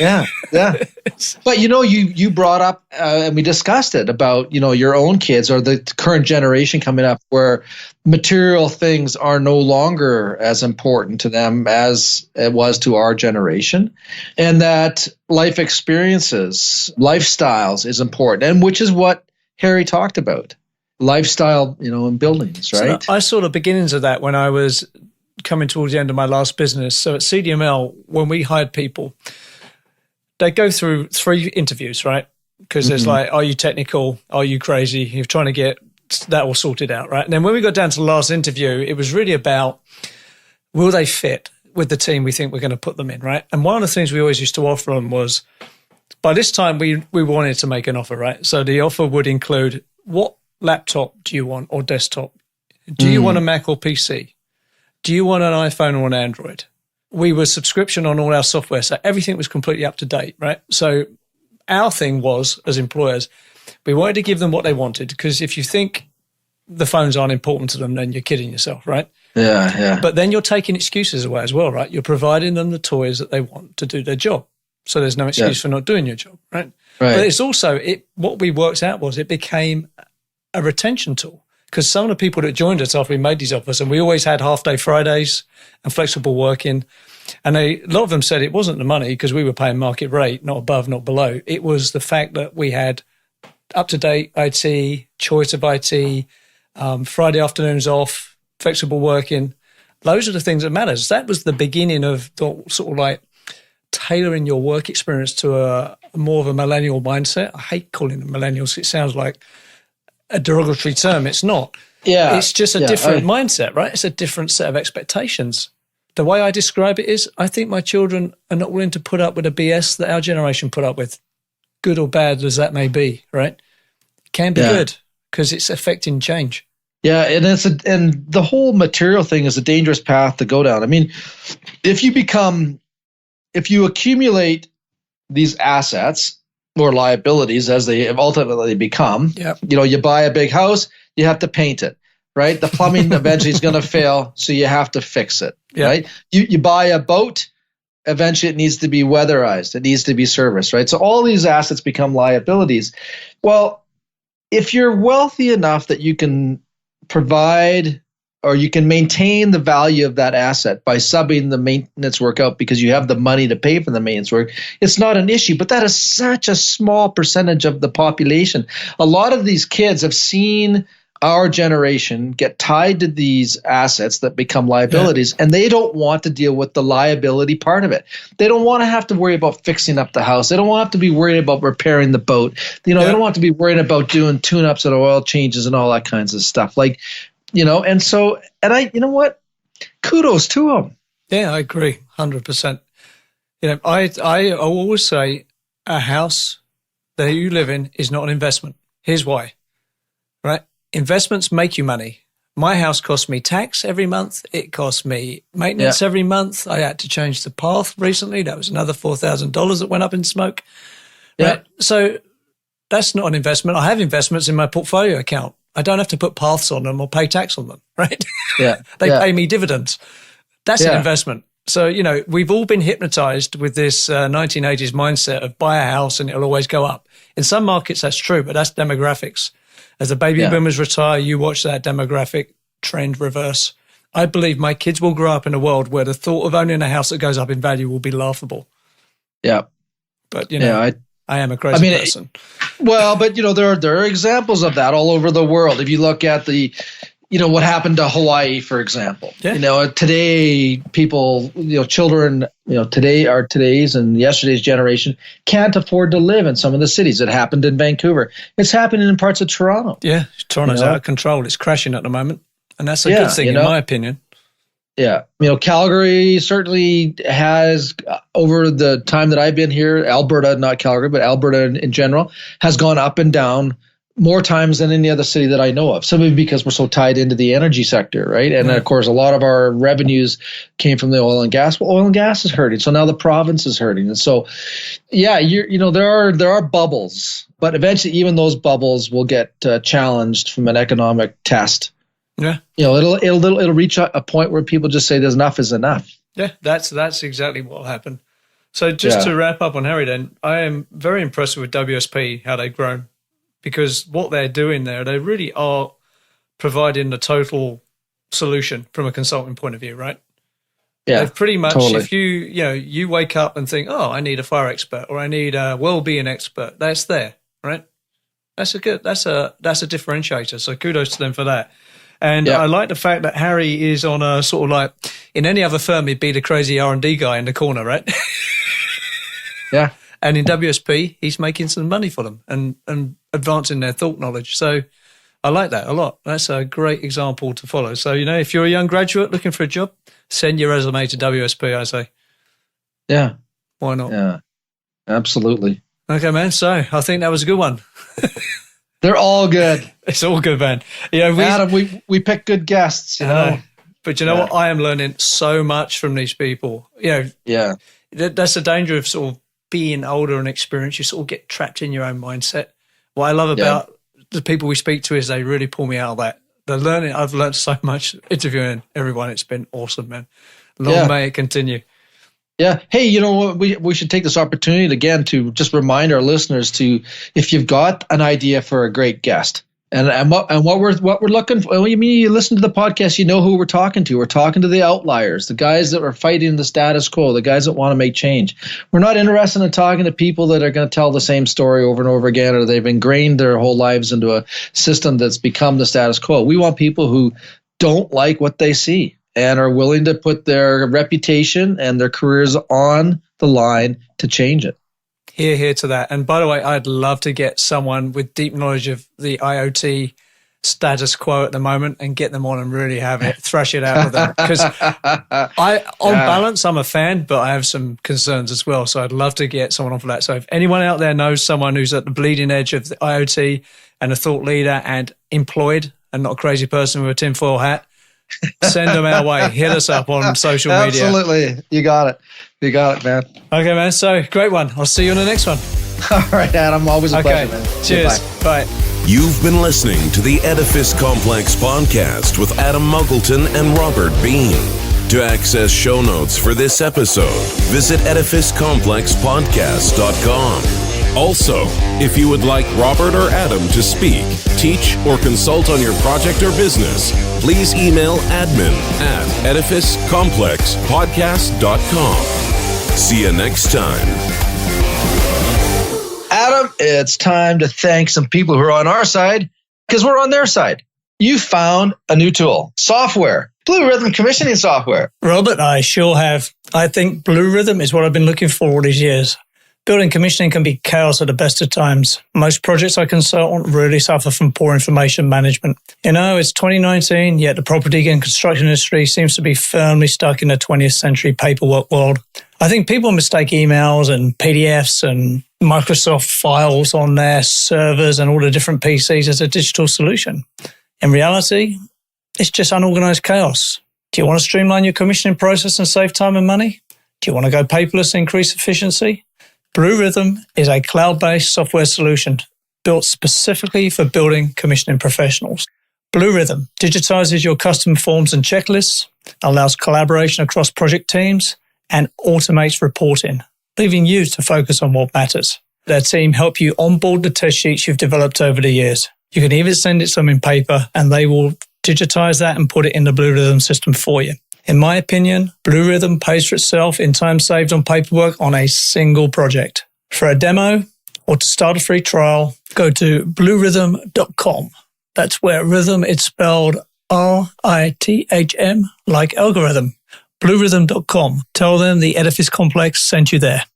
[SPEAKER 1] Yeah. But you brought up and we discussed it about your own kids or the current generation coming up, where material things are no longer as important to them as it was to our generation, and that life experiences, lifestyles is important, and which is what Harry talked about. Lifestyle, in buildings, right?
[SPEAKER 2] So I saw the beginnings of that when I was coming towards the end of my last business. So at CDML, when we hired people, they go through 3 interviews, right? Because there's like, are you technical? Are you crazy? You're trying to get that all sorted out, right? And then when we got down to the last interview, it was really about, will they fit with the team we think we're going to put them in, right? And one of the things we always used to offer them was, by this time we wanted to make an offer, right? So the offer would include, what laptop do you want or desktop? Do you want a Mac or PC? Do you want an iPhone or an Android? We were subscription on all our software, so everything was completely up to date, right? So our thing was, as employers, we wanted to give them what they wanted, because if you think the phones aren't important to them, then you're kidding yourself, right?
[SPEAKER 1] Yeah.
[SPEAKER 2] But then you're taking excuses away as well, right? You're providing them the toys that they want to do their job. So there's no excuse for not doing your job, right? But it's also, what we worked out was it became a retention tool, because some of the people that joined us after we made these offers, and we always had half-day Fridays and flexible working, and a lot of them said it wasn't the money, because we were paying market rate, not above, not below. It was the fact that we had up-to-date IT, choice of IT, Friday afternoons off, flexible working. Those are the things that matters. That was the beginning of the sort of like tailoring your work experience to a more of a millennial mindset. I hate calling them millennials. It sounds like a derogatory term. It's not.
[SPEAKER 1] Yeah.
[SPEAKER 2] It's just a different mindset, right? It's a different set of expectations. The way I describe it is, I think my children are not willing to put up with the BS that our generation put up with, good or bad as that may be, right? It can be good because it's affecting change.
[SPEAKER 1] Yeah, and the whole material thing is a dangerous path to go down. I mean, if you accumulate these assets or liabilities as they ultimately become, you buy a big house, you have to paint it, right? The plumbing eventually is going to fail, so you have to fix it, right? You buy a boat, eventually it needs to be weatherized, it needs to be serviced, right? So all these assets become liabilities. Well, if you're wealthy enough that you can provide or you can maintain the value of that asset by subbing the maintenance work out because you have the money to pay for the maintenance work, it's not an issue. But that is such a small percentage of the population. A lot of these kids have seen our generation get tied to these assets that become liabilities, and they don't want to deal with the liability part of it. They don't want to have to worry about fixing up the house. They don't want to have to be worried about repairing the boat. They don't want to be worried about doing tune-ups and oil changes and all that kinds of stuff. And I, what? Kudos to them.
[SPEAKER 2] Yeah, I agree, 100%. I always say a house that you live in is not an investment. Here's why, right? Investments make you money. My house costs me tax every month. It costs me maintenance every month. I had to change the path recently. That was another $4,000 that went up in smoke.
[SPEAKER 1] Yeah.
[SPEAKER 2] Right? So that's not an investment. I have investments in my portfolio account. I don't have to put paths on them or pay tax on them, right?
[SPEAKER 1] Yeah.
[SPEAKER 2] They pay me dividends. That's an investment. So, we've all been hypnotized with this 1980s mindset of buy a house and it'll always go up. In some markets, that's true, but that's demographics. As the baby boomers retire, you watch that demographic trend reverse. I believe my kids will grow up in a world where the thought of owning a house that goes up in value will be laughable. Yeah. But, I am a crazy person.
[SPEAKER 1] Well, but, there are examples of that all over the world. If you look at what happened to Hawaii, for example. Yeah. Today, people, children, today's and yesterday's generation can't afford to live in some of the cities. It happened in Vancouver. It's happening in parts of Toronto.
[SPEAKER 2] Yeah, Toronto's out of control. It's crashing at the moment. And that's a good thing, in my opinion.
[SPEAKER 1] Yeah. Calgary certainly has, over the time that I've been here, Alberta, not Calgary, but Alberta in general, has gone up and down more times than any other city that I know of. Simply because we're so tied into the energy sector, right? And of course, a lot of our revenues came from the oil and gas. Well, oil and gas is hurting, so now the province is hurting. And so, there are bubbles, but eventually, even those bubbles will get challenged from an economic test.
[SPEAKER 2] Yeah,
[SPEAKER 1] it'll reach a point where people just say, "There's enough is enough."
[SPEAKER 2] Yeah, that's exactly what will happen. So just to wrap up on Harry then, I am very impressed with WSP, how they've grown, because what they're doing there, they really are providing the total solution from a consulting point of view, right?
[SPEAKER 1] Yeah,
[SPEAKER 2] they've pretty much,
[SPEAKER 1] totally.
[SPEAKER 2] if you wake up and think, oh, I need a fire expert or I need a wellbeing expert, that's there, right? That's a differentiator. So kudos to them for that. And I like the fact that Harry is on a sort of like, in any other firm, he'd be the crazy R&D guy in the corner, right?
[SPEAKER 1] Yeah.
[SPEAKER 2] And in WSP, he's making some money for them and advancing their thought knowledge. So I like that a lot. That's a great example to follow. So, if you're a young graduate looking for a job, send your resume to WSP, I say.
[SPEAKER 1] Yeah.
[SPEAKER 2] Why not?
[SPEAKER 1] Yeah, absolutely.
[SPEAKER 2] Okay, man. So I think that was a good one.
[SPEAKER 1] They're all good.
[SPEAKER 2] It's all good, man.
[SPEAKER 1] Adam, we pick good guests,
[SPEAKER 2] But you know what? I am learning so much from these people.
[SPEAKER 1] Yeah.
[SPEAKER 2] That's the danger of sort of being older and experienced. You sort of get trapped in your own mindset. What I love about the people we speak to is they really pull me out of that. I've learned so much interviewing everyone. It's been awesome, man. Long may it continue.
[SPEAKER 1] Yeah. Hey, you know what? We should take this opportunity again to just remind our listeners to, if you've got an idea for a great guest, and what we're looking for. Well, you listen to the podcast, you know who we're talking to. We're talking to the outliers, the guys that are fighting the status quo, the guys that want to make change. We're not interested in talking to people that are going to tell the same story over and over again, or they've ingrained their whole lives into a system that's become the status quo. We want people who don't like what they see and are willing to put their reputation and their careers on the line to change it.
[SPEAKER 2] Hear to that. And by the way, I'd love to get someone with deep knowledge of the IoT status quo at the moment and get them on and really thrash it out with them. Because on balance, I'm a fan, but I have some concerns as well. So I'd love to get someone on for that. So if anyone out there knows someone who's at the bleeding edge of the IoT and a thought leader and employed and not a crazy person with a tinfoil hat, send them our way. Hit us up on social media.
[SPEAKER 1] Absolutely. You got it, man.
[SPEAKER 2] Okay, man. So great one. I'll see you in the next one.
[SPEAKER 1] All right, Adam. Always a pleasure, man.
[SPEAKER 2] Cheers. Bye.
[SPEAKER 3] You've been listening to the Edifice Complex podcast with Adam Muggleton and Robert Bean. To access show notes for this episode, visit edificecomplexpodcast.com. Also, if you would like Robert or Adam to speak, teach, or consult on your project or business, please email admin@edificecomplexpodcast.com. See you next time.
[SPEAKER 1] Adam, it's time to thank some people who are on our side because we're on their side. You found a new tool, software, Blue Rhythm commissioning software.
[SPEAKER 2] Robert, I sure have. I think Blue Rhythm is what I've been looking for all these years. Building commissioning can be chaos at the best of times. Most projects I consult on really suffer from poor information management. It's 2019, yet the property and construction industry seems to be firmly stuck in the 20th century paperwork world. I think people mistake emails and PDFs and Microsoft files on their servers and all the different PCs as a digital solution. In reality, it's just unorganized chaos. Do you want to streamline your commissioning process and save time and money? Do you want to go paperless and increase efficiency? Blue Rhythm is a cloud-based software solution built specifically for building commissioning professionals. Blue Rhythm digitizes your custom forms and checklists, allows collaboration across project teams, and automates reporting, leaving you to focus on what matters. Their team help you onboard the test sheets you've developed over the years. You can even send it to them in paper, and they will digitize that and put it in the Blue Rhythm system for you. In my opinion, Blue Rhythm pays for itself in time saved on paperwork on a single project. For a demo or to start a free trial, go to bluerhythm.com. That's where rhythm is spelled RITHM, like algorithm. Bluerhythm.com. Tell them the Edifice Complex sent you there.